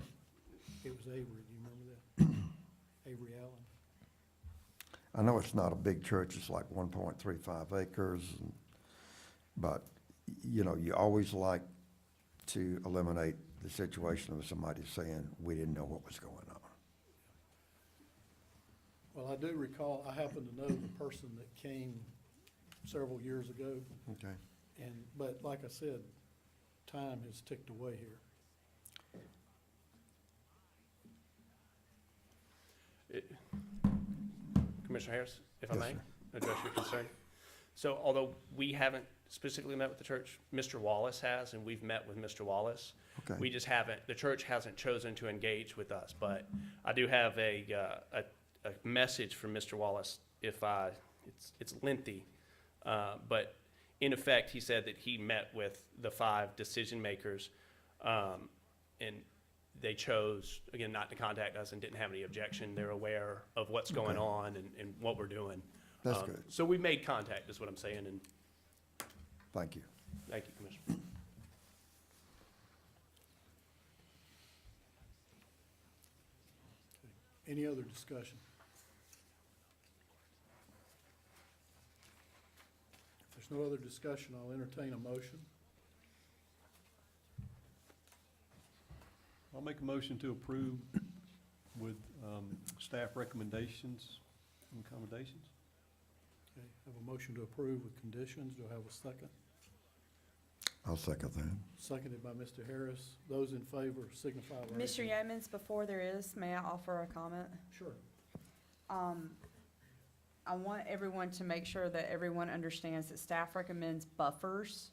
It was Avery, do you remember that? Avery Allen. I know it's not a big church, it's like 1.35 acres, but, you know, you always like to eliminate the situation of somebody saying, we didn't know what was going on. Well, I do recall, I happen to know the person that came several years ago, Okay. but like I said, time has ticked away here. Commissioner Harris, if I Yes, may, sir. address your concern. So although we haven't specifically met with the church, Mr. Wallace has, and we've met with Mr. Wallace. Okay. We just haven't, the church hasn't chosen to engage with us, but I do have a message from Mr. Wallace it's lengthy. But in effect, he said that he met with the 5 decision makers, and they chose, again, not to contact us and didn't have any objection. They're aware of what's going Okay. on and what we're doing. That's good. So we made contact, is what I'm saying, and Thank you. thank you, Commissioner. Any other discussion? If there's no other discussion, I'll entertain a motion. I'll make a motion to approve with staff recommendations and accommodations. Okay, have a motion to approve with conditions. Do I have a second? I'll second that. Seconded by Mr. Harris. Those in favor signify by raising. Mr. Yeomans, before there is, may I offer a comment? Sure. I want everyone to make sure that everyone understands that staff recommends buffers,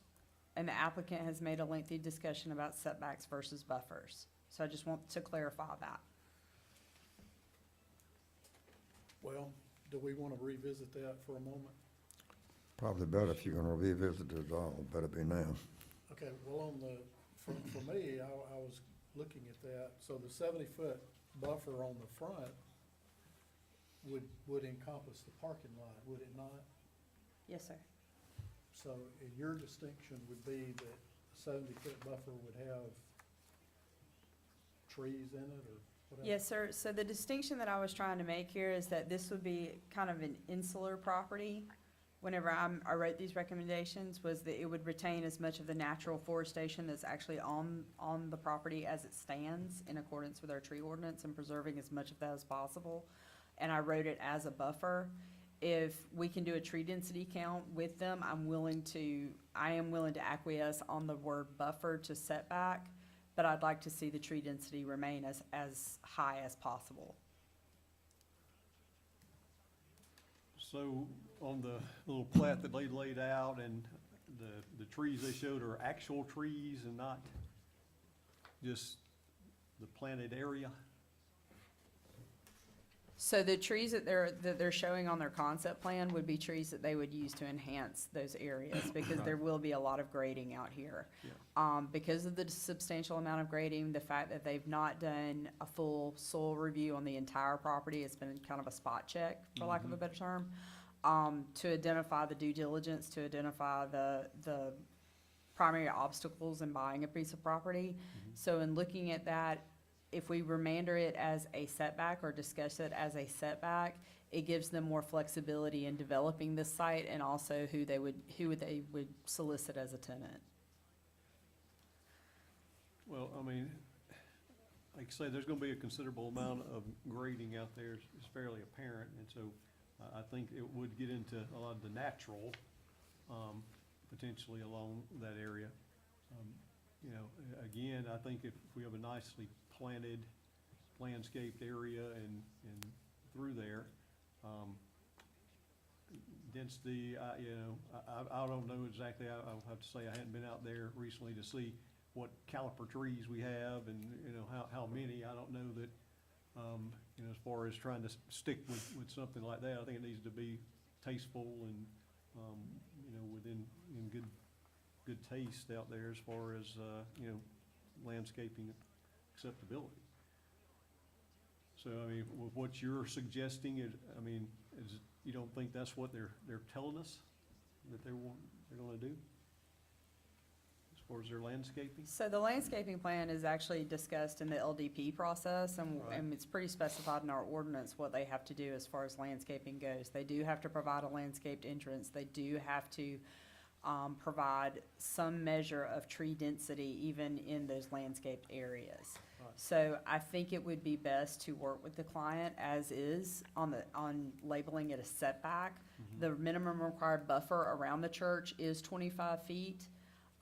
and the applicant has made a lengthy discussion about setbacks versus buffers. So I just want to clarify that. Well, do we want to revisit that for a moment? Probably better if you're gonna revisit it all, better be now. Okay, well, for me, I was looking at that, so the 70-foot buffer on the front would encompass the parking lot, would it not? Yes, sir. So your distinction would be that the 70-foot buffer would have trees in it or whatever? Yes, sir. So the distinction that I was trying to make here is that this would be kind of an insular property. Whenever I wrote these recommendations, was that it would retain as much of the natural forestation that's actually on the property as it stands in accordance with our tree ordinance and preserving as much of that as possible. And I wrote it as a buffer. If we can do a tree density count with them, I am willing to acquiesce on the word buffer to setback, but I'd like to see the tree density remain as high as possible. So on the little plat that they laid out and the trees they showed are actual trees and not just the planted area? So the trees that they're showing on their concept plan would be trees that they would use to enhance those areas, because there will be a lot of grading out here. Yeah. Because of the substantial amount of grading, the fact that they've not done a full soil review on the entire property, it's been kind of a spot check, for lack of a better term, to identify the due diligence, to identify the primary obstacles in buying a piece of property. So in looking at that, if we remander it as a setback or discuss it as a setback, it gives them more flexibility in developing this site and also who they would solicit as a tenant. Well, I mean, like I say, there's gonna be a considerable amount of grading out there, it's fairly apparent, and so I think it would get into a lot of the natural, potentially along that area. You know, again, I think if we have a nicely planted, landscaped area and through there, density, I don't know exactly, I'll have to say I hadn't been out there recently to see what caliper trees we have and, you know, how many. I don't know that, you know, as far as trying to stick with something like that, I think it needs to be tasteful and, you know, in good taste out there as far as, you know, landscaping acceptability. So, I mean, with what you're suggesting, you don't think that's what they're telling us that they're gonna do? As far as their landscaping? So the landscaping plan is actually discussed in the LDP process, and Right. it's pretty specified in our ordinance what they have to do as far as landscaping goes. They do have to provide a landscaped entrance. They do have to provide some measure of tree density even in those landscaped areas. Right. So I think it would be best to work with the client as is on labeling it a setback. The minimum required buffer around the church is 25 feet.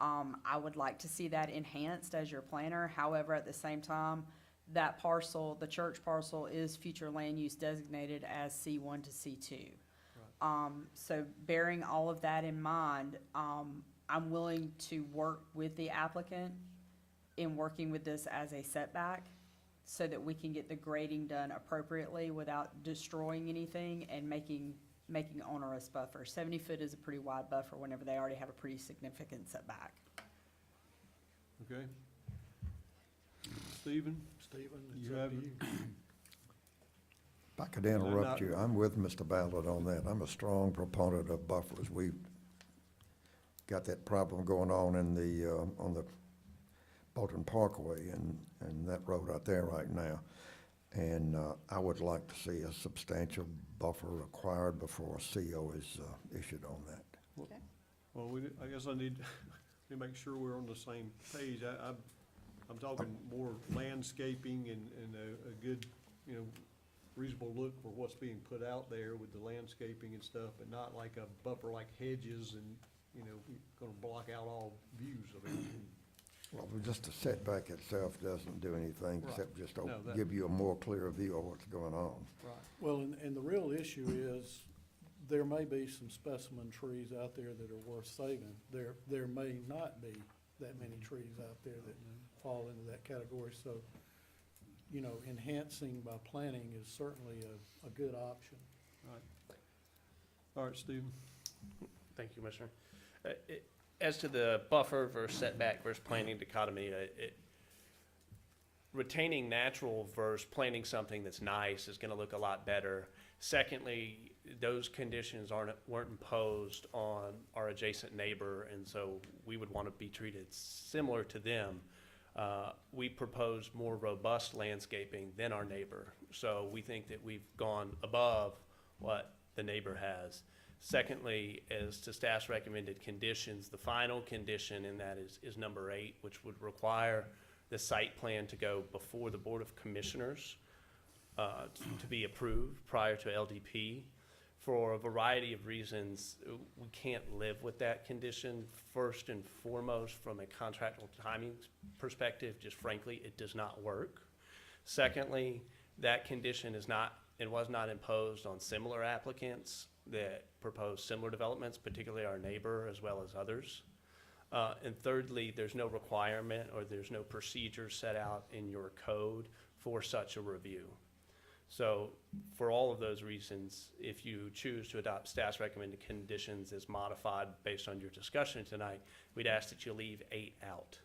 I would like to see that enhanced as your planner. However, at the same time, that parcel, the church parcel, is future land use designated as C1 to C2. So bearing all of that in mind, I'm willing to work with the applicant in working with this as a setback so that we can get the grading done appropriately without destroying anything and making onerous buffer. 70 foot is a pretty wide buffer whenever they already have a pretty significant setback. Okay. Stephen, Stephen, You it's up have to it. you. If I could interrupt not- you, I'm with Mr. Ballard on that. I'm a strong proponent of buffers. We've got that problem going on in on the Bolton Parkway and that road out there right now. And I would like to see a substantial buffer required before a CO is issued on that. well, I guess I need to make sure we're on the same page. I'm talking more landscaping and a good, reasonable look for what's being put out there with the landscaping and stuff, but not like a buffer like hedges and, gonna block out all views of it. Well, just the setback itself doesn't do anything Right. except just No, that- give you a more clear view of what's going on. Right. Well, and the real issue is, there may be some specimen trees out there that are worth saving. There may not be that many trees out there that fall into that category, so, enhancing by planting is certainly a good option. All right, Stephen. Thank you, Commissioner. As to the buffer versus setback versus planting dichotomy, retaining natural versus planting something that's nice is gonna look a lot better. Secondly, those conditions weren't imposed on our adjacent neighbor, and so we would want to be treated similar to them. We proposed more robust landscaping than our neighbor, so we think that we've gone above what the neighbor has. Secondly, as to staff's recommended conditions, the final condition in that is number 8, which would require the site plan to go before the Board of Commissioners to be approved prior to LDP. For a variety of reasons, we can't live with that condition. First and foremost, from a contractual timing perspective, just frankly, it does not work. Secondly, that condition is not and was not imposed on similar applicants that propose similar developments, particularly our neighbor as well as others. And thirdly, there's no requirement or there's no procedure set out in your code for such a review. So for all of those reasons, if you choose to adopt staff's recommended conditions as modified based on your discussion tonight, we'd ask that you leave 8 out.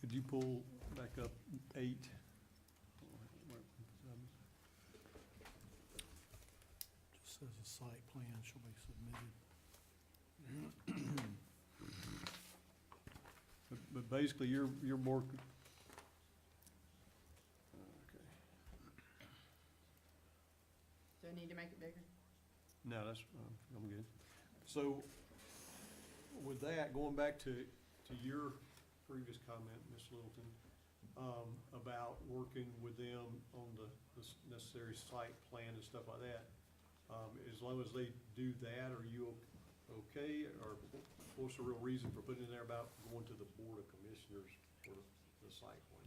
Could you pull back up 8? Just says a site plan shall be submitted. But basically, you're more. Okay. Do I need to make it bigger? No, that's, I'm good. So with that, going back to your previous comment, Ms. Littleton, about working with them on the necessary site plan and stuff like that, as long as they do that, are you okay? Or what's the real reason for putting in there about going to the Board of Commissioners for the site plan?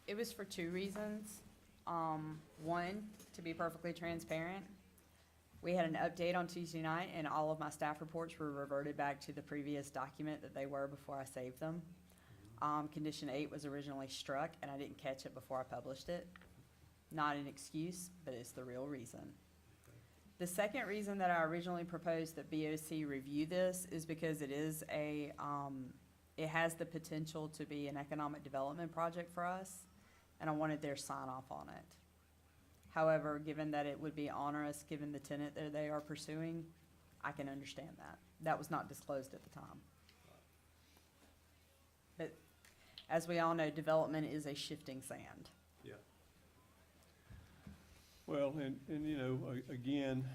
It was for 2 reasons. One, to be perfectly transparent, we had an update on Tuesday night and all of my staff reports were reverted back to the previous document that they were before I saved them. Condition 8 was originally struck and I didn't catch it before I published it. Not an excuse, but it's the real reason. The second reason that I originally proposed that BOC review this is because it is it has the potential to be an economic development project for us, and I wanted their sign off on it. However, given that it would be onerous, given the tenant that they are pursuing, I can understand that. That was not disclosed at the time. But as we all know, development is a shifting sand. Yeah. Well, and again,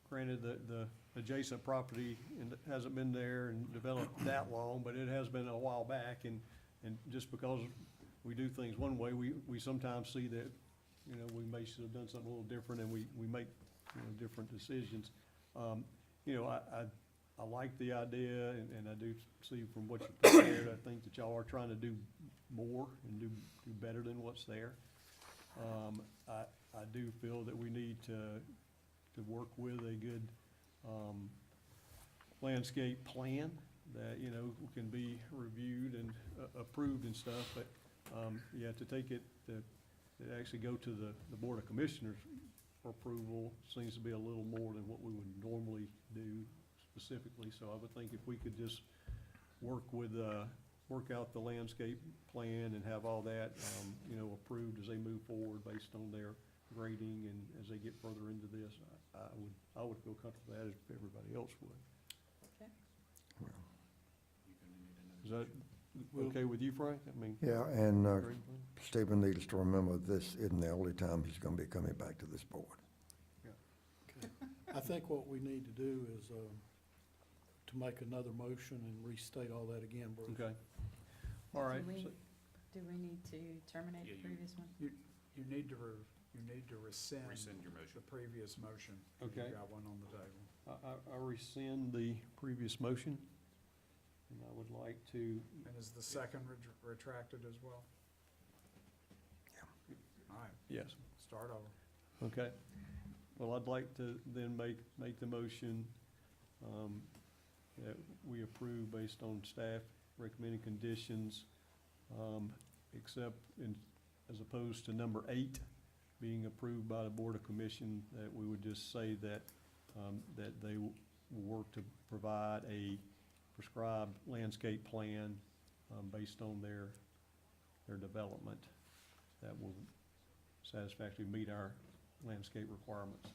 granted that the adjacent property and it hasn't been there and developed that long, but it has been a while back. And just because we do things one way, we sometimes see that, you know, we may should have done something a little different, and we make, you know, different decisions. You know, I like the idea, and I do see from what you prepared, I think that y'all are trying to do more and do better than what's there. I do feel that we need to work with a good landscape plan that, you know, can be reviewed and approved and stuff, but, yeah, to take it, to actually go to the Board of Commissioners for approval seems to be a little more than what we would normally do specifically, so I would think if we could just work out the landscape plan and have all that, you know, approved as they move forward based on their grading and as they get further into this, I would feel comfortable with that if everybody else would. Okay. Is that okay with you, Frank? I mean. Yeah, and grading plan? Stephen needs to remember this isn't the only time he's gonna be coming back to this board. I think what we need to do is to make another motion and restate all that again, Bruce. Okay. All right. Do we need to terminate Yeah, the you- previous one? You need to rescind Rescind your the motion. previous motion. Okay. You've got one on the table. I rescind the previous motion, and I would like to, And is the second retracted as well? All right, yes, start over. okay. Well, I'd like to then make the motion that we approve based on staff recommended conditions, except as opposed to number 8 being approved by the Board of Commission, that we would just say that, that they will work to provide a prescribed landscape plan based on their development that will satisfactorily meet our landscape requirements.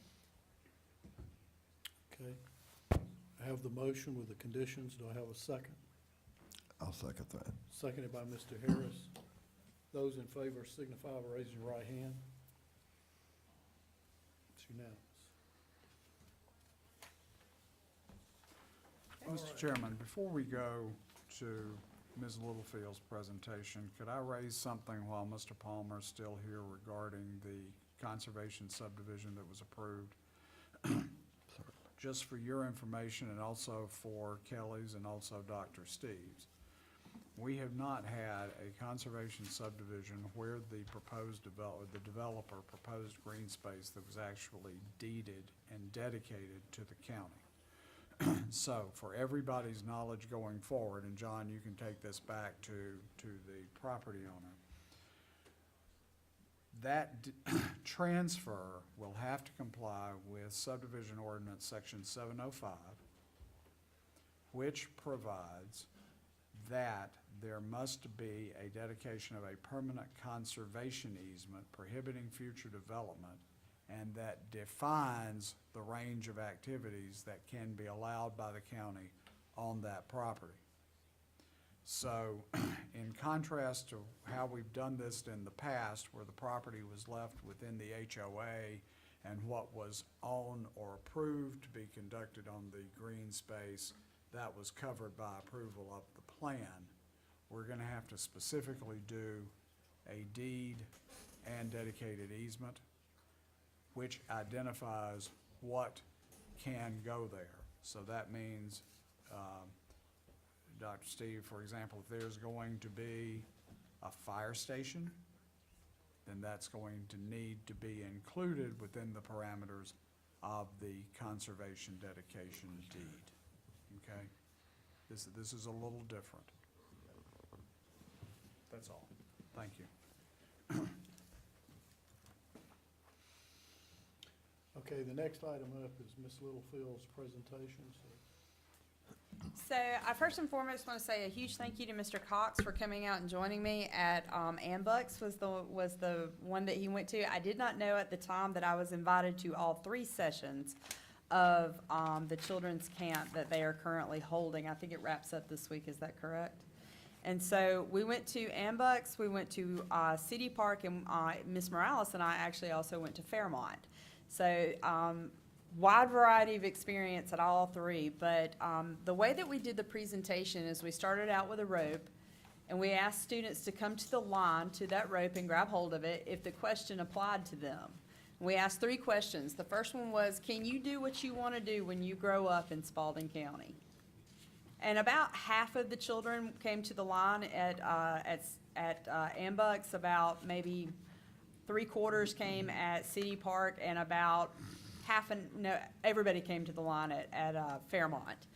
Okay. I have the motion with the conditions. Do I have a second? I'll second that. Seconded by Mr. Harris. Those in favor signify by raising your right hand. It's unanimous. Mr. Chairman, before we go to Ms. Littlefield's presentation, could I raise something while Mr. Palmer is still here regarding the conservation subdivision that was approved? Just for your information and also for Kelly's and also Dr. Steve's. We have not had a conservation subdivision where the developer proposed green space that was actually deeded and dedicated to the county. So, for everybody's knowledge going forward, and John, you can take this back to the property owner, that transfer will have to comply with subdivision ordinance section 705, which provides that there must be a dedication of a permanent conservation easement prohibiting future development, and that defines the range of activities that can be allowed by the county on that property. So, in contrast to how we've done this in the past, where the property was left within the HOA and what was owned or approved to be conducted on the green space, that was covered by approval of the plan, we're gonna have to specifically do a deed and dedicated easement, which identifies what can go there. So that means, Dr. Steve, for example, if there's going to be a fire station, then that's going to need to be included within the parameters of the conservation dedication deed, okay? This is a little different. That's all. Thank you. Okay, the next item up is Ms. Littlefield's presentation, so. So I first and foremost want to say a huge thank you to Mr. Cox for coming out and joining me at Ambucks was the one that he went to. I did not know at the time that I was invited to all 3 sessions of the children's camp that they are currently holding. I think it wraps up this week, is that correct? And so we went to Ambucks, we went to City Park, and Ms. Morales and I actually also went to Fairmont. So wide variety of experience at all three, but the way that we did the presentation is we started out with a rope, and we asked students to come to the line, to that rope, and grab hold of it if the question applied to them. We asked 3 questions. The first one was, can you do what you want to do when you grow up in Spalding County? And about half of the children came to the line at Ambucks, about maybe 3/4 came at City Park, and about everybody came to the line at Fairmont.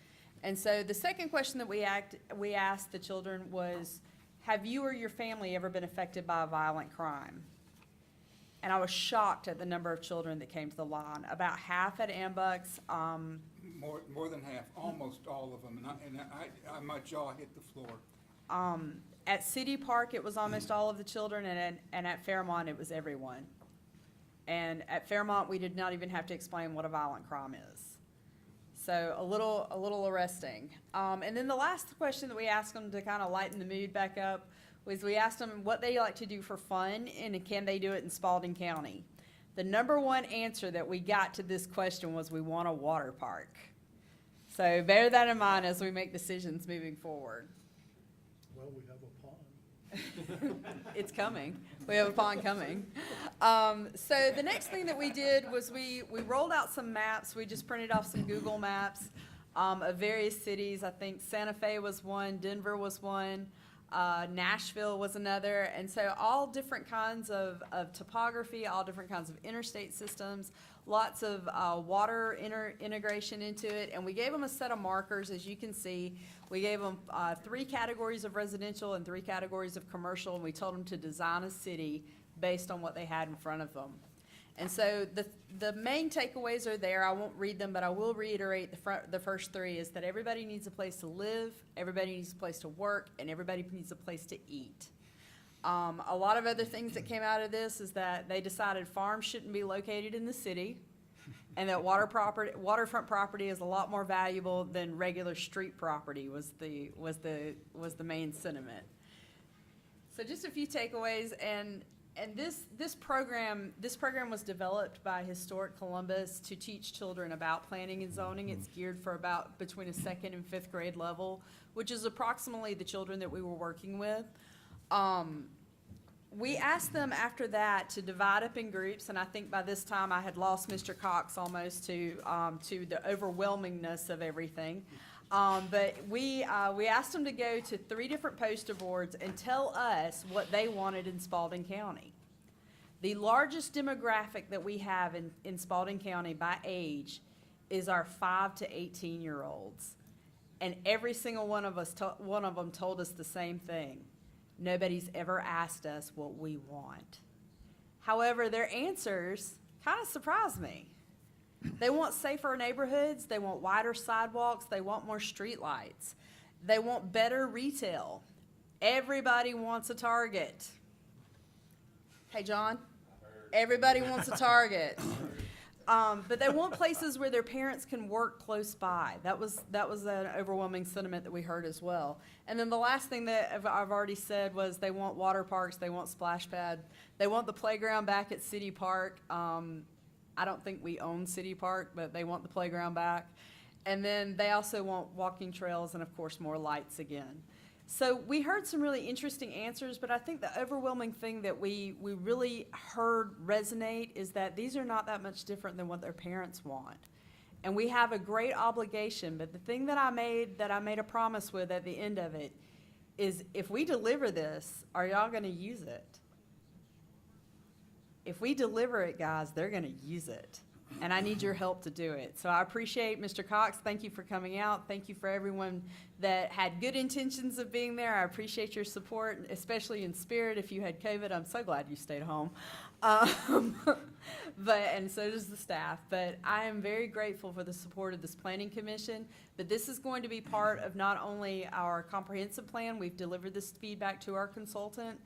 And so the second question that we asked the children was, have you or your family ever been affected by a violent crime? And I was shocked at the number of children that came to the line. About half at Ambucks, More than half, almost all of them, and my jaw hit the floor. at City Park, it was almost all of the children, and at Fairmont, it was everyone. And at Fairmont, we did not even have to explain what a violent crime is. So a little arresting. And then the last question that we asked them to kind of lighten the mood back up was we asked them what they like to do for fun and can they do it in Spalding County. The number one answer that we got to this question was we want a water park. So bear that in mind as we make decisions moving forward. Well, we have a pond. It's coming. We have a pond coming. So the next thing that we did was we rolled out some maps. We just printed off some Google Maps of various cities. I think Santa Fe was one, Denver was one, Nashville was another. And so all different kinds of topography, all different kinds of interstate systems, lots of water integration into it. And we gave them a set of markers, as you can see. We gave them 3 categories of residential and 3 categories of commercial, and we told them to design a city based on what they had in front of them. And so the main takeaways are there. I won't read them, but I will reiterate the first 3 is that everybody needs a place to live, everybody needs a place to work, and everybody needs a place to eat. A lot of other things that came out of this is that they decided farms shouldn't be located in the city, and that waterfront property is a lot more valuable than regular street property was the main sentiment. So just a few takeaways, and this program was developed by Historic Columbus to teach children about planning and zoning. It's geared for about between a 2nd and 5th grade level, which is approximately the children that we were working with. We asked them after that to divide up in groups, and I think by this time I had lost Mr. Cox almost to the overwhelmingness of everything. But we asked them to go to 3 different poster boards and tell us what they wanted in Spalding County. The largest demographic that we have in Spalding County by age is our 5 to 18-year-olds. And every single one of them told us the same thing. Nobody's ever asked us what we want. However, their answers kind of surprised me. They want safer neighborhoods, they want wider sidewalks, they want more streetlights, they want better retail. Everybody wants a Target. Hey, John? Everybody wants a Target. But they want places where their parents can work close by. That was an overwhelming sentiment that we heard as well. And then the last thing that I've already said was they want water parks, they want splash pad, they want the playground back at City Park. I don't think we own City Park, but they want the playground back. And then they also want walking trails and, of course, more lights again. So we heard some really interesting answers, but I think the overwhelming thing that we really heard resonate is that these are not that much different than what their parents want. And we have a great obligation, but the thing that I made a promise with at the end of it is if we deliver this, are y'all gonna use it? If we deliver it, guys, they're gonna use it. And I need your help to do it. So I appreciate Mr. Cox. Thank you for coming out. Thank you for everyone that had good intentions of being there. I appreciate your support, especially in spirit. If you had COVID, I'm so glad you stayed home. And so does the staff. But I am very grateful for the support of this planning commission. But this is going to be part of not only our comprehensive plan. We've delivered this feedback to our consultant.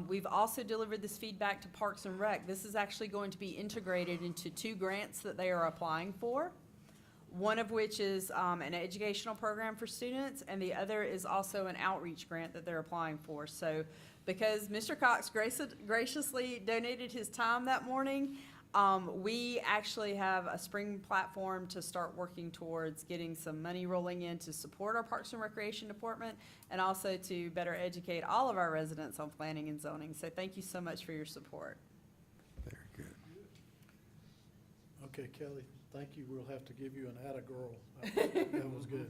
We've also delivered this feedback to Parks and Rec. This is actually going to be integrated into 2 grants that they are applying for, one of which is an educational program for students, and the other is also an outreach grant that they're applying for. So because Mr. Cox graciously donated his time that morning, We actually have a spring platform to start working towards getting some money rolling in to support our Parks and Recreation Department and also to better educate all of our residents on planning and zoning. So thank you so much for your support. Very good. Okay, Kelly, thank you. We'll have to give you an atta girl. That was good.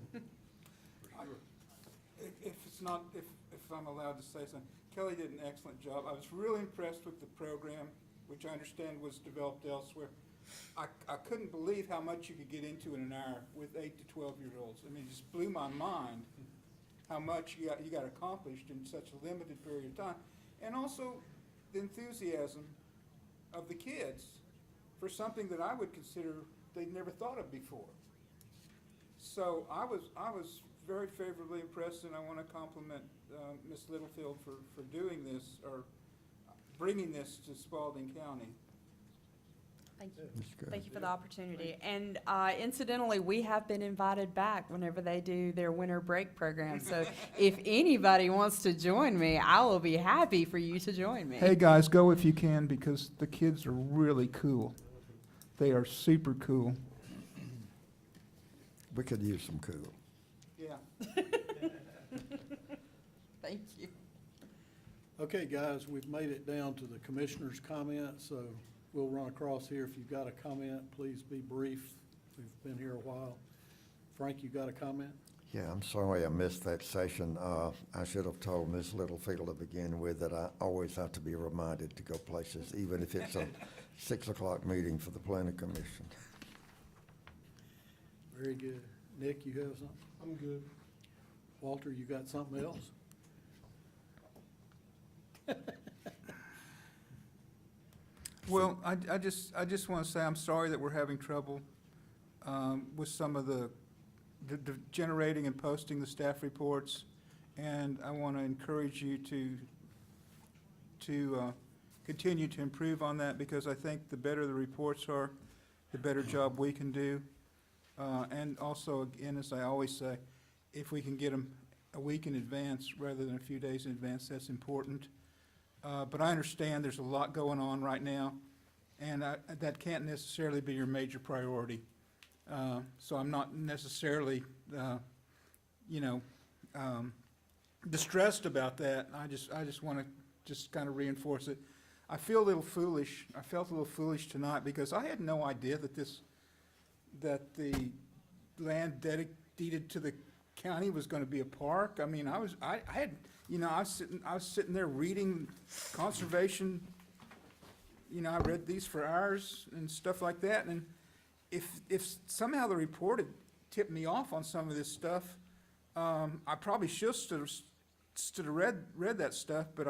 If it's not, if I'm allowed to say something, Kelly did an excellent job. I was really impressed with the program, which I understand was developed elsewhere. I couldn't believe how much you could get into in an hour with 8 to 12-year-olds. I mean, it just blew my mind how much you got accomplished in such a limited period of time. And also the enthusiasm of the kids for something that I would consider they'd never thought of before. So I was very favorably impressed, and I want to compliment Ms. Littlefield for doing this, or bringing this to Spalding County. Thank you. That's good. Thank you for the opportunity. And incidentally, we have been invited back whenever they do their winter break program. So if anybody wants to join me, I will be happy for you to join me. Hey, guys, go if you can, because the kids are really cool. They are super cool. We could use some cool. Yeah. Thank you. Okay, guys, we've made it down to the commissioner's comment, so we'll run across here. If you've got a comment, please be brief. We've been here a while. Frank, you got a comment? Yeah, I'm sorry I missed that session. I should have told Ms. Littlefield to begin with that I always have to be reminded to go places, even if it's a 6 o'clock meeting for the planning commission. Very good. Nick, you have something? I'm good. Walter, you got something else? Well, I just want to say I'm sorry that we're having trouble with some of the generating and posting the staff reports, and I want to encourage you to continue to improve on that, because I think the better the reports are, the better job we can do. And also, again, as I always say, if we can get them a week in advance rather than a few days in advance, that's important. But I understand there's a lot going on right now, and that can't necessarily be your major priority. So I'm not necessarily, distressed about that. I just want to just kind of reinforce it. I feel a little foolish. I felt a little foolish tonight because I had no idea that the land dedicated to the county was going to be a park. I mean, I was sitting there reading conservation. I read these for hours and stuff like that. And if somehow the report had tipped me off on some of this stuff, I probably should have read that stuff. But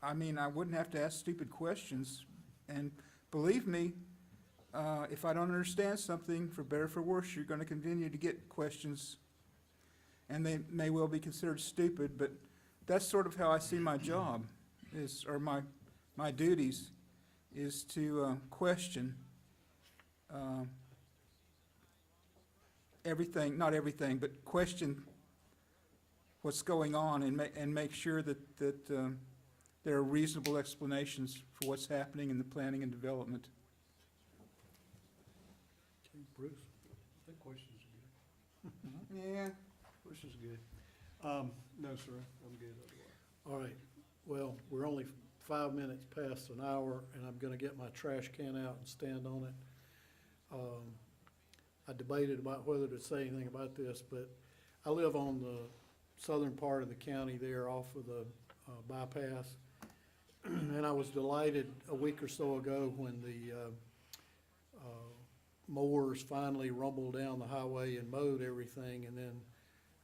I wouldn't have to ask stupid questions. And believe me, if I don't understand something, for better or for worse, you're going to continue to get questions, and they may well be considered stupid, but that's sort of how I see my job, or my duties, is to question everything, not everything, but question what's going on and make sure that there are reasonable explanations for what's happening in the planning and development. Okay, Bruce? I think questions are good. Yeah. Questions are good. No, sir, I'm good otherwise. All right, well, we're only 5 minutes past an hour, and I'm gonna get my trash can out and stand on it. I debated about whether to say anything about this, but I live on the southern part of the county there off of the bypass. And I was delighted a week or so ago when the mowers finally rumbled down the highway and mowed everything, and then,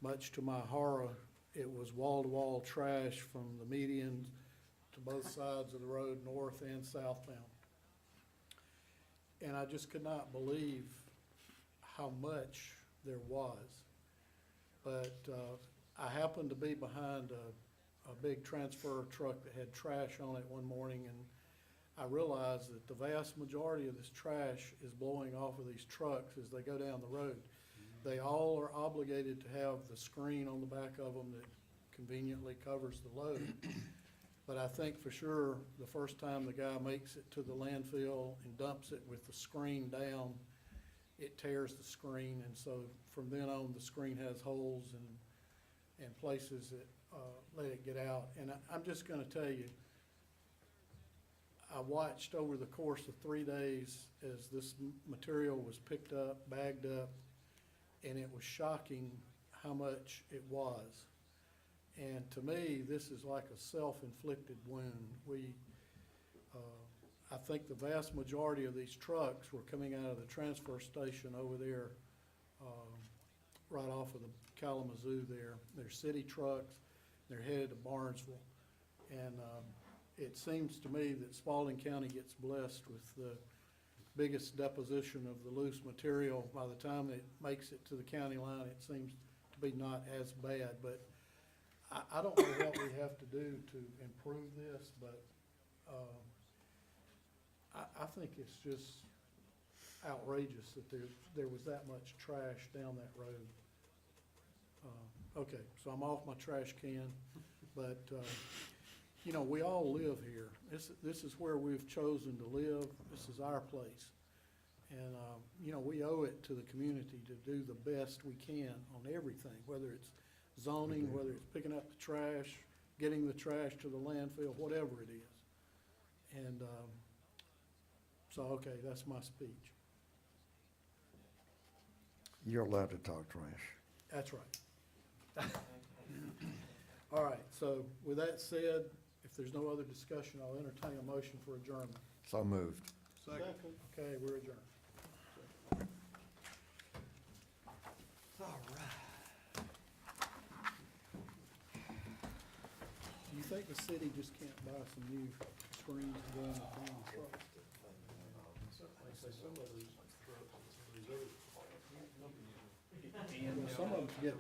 much to my horror, it was wall-to-wall trash from the median to both sides of the road, north and southbound. And I just could not believe how much there was. But I happened to be behind a big transfer truck that had trash on it one morning, and I realized that the vast majority of this trash is blowing off of these trucks as they go down the road. They all are obligated to have the screen on the back of them that conveniently covers the load. But I think for sure, the first time the guy makes it to the landfill and dumps it with the screen down, it tears the screen, and so from then on, the screen has holes and places that, let it get out. And I'm just gonna tell you, I watched over the course of 3 days as this material was picked up, bagged up, and it was shocking how much it was. And to me, this is like a self-inflicted wound. I think the vast majority of these trucks were coming out of the transfer station over there, right off of the Kalamazoo there. They're city trucks, they're headed to Barnesville. And, it seems to me that Spalding County gets blessed with the biggest deposition of the loose material. By the time it makes it to the county line, it seems to be not as bad, but I don't know what we have to do to improve this, but, I think it's just outrageous that there was that much trash down that road. Okay, so I'm off my trash can, but, you know, we all live here. This is where we've chosen to live. This is our place. And, you know, we owe it to the community to do the best we can on everything, whether it's zoning, whether it's picking up the trash, getting the trash to the landfill, whatever it is. And, so, okay, that's my speech. You're allowed to talk trash. That's right. All right, so with that said, if there's no other discussion, I'll entertain a motion for adjournment. So moved. Second. Okay, we're adjourned. All right. Do you think the city just can't buy some new screens to go in the town trucks? Some of them get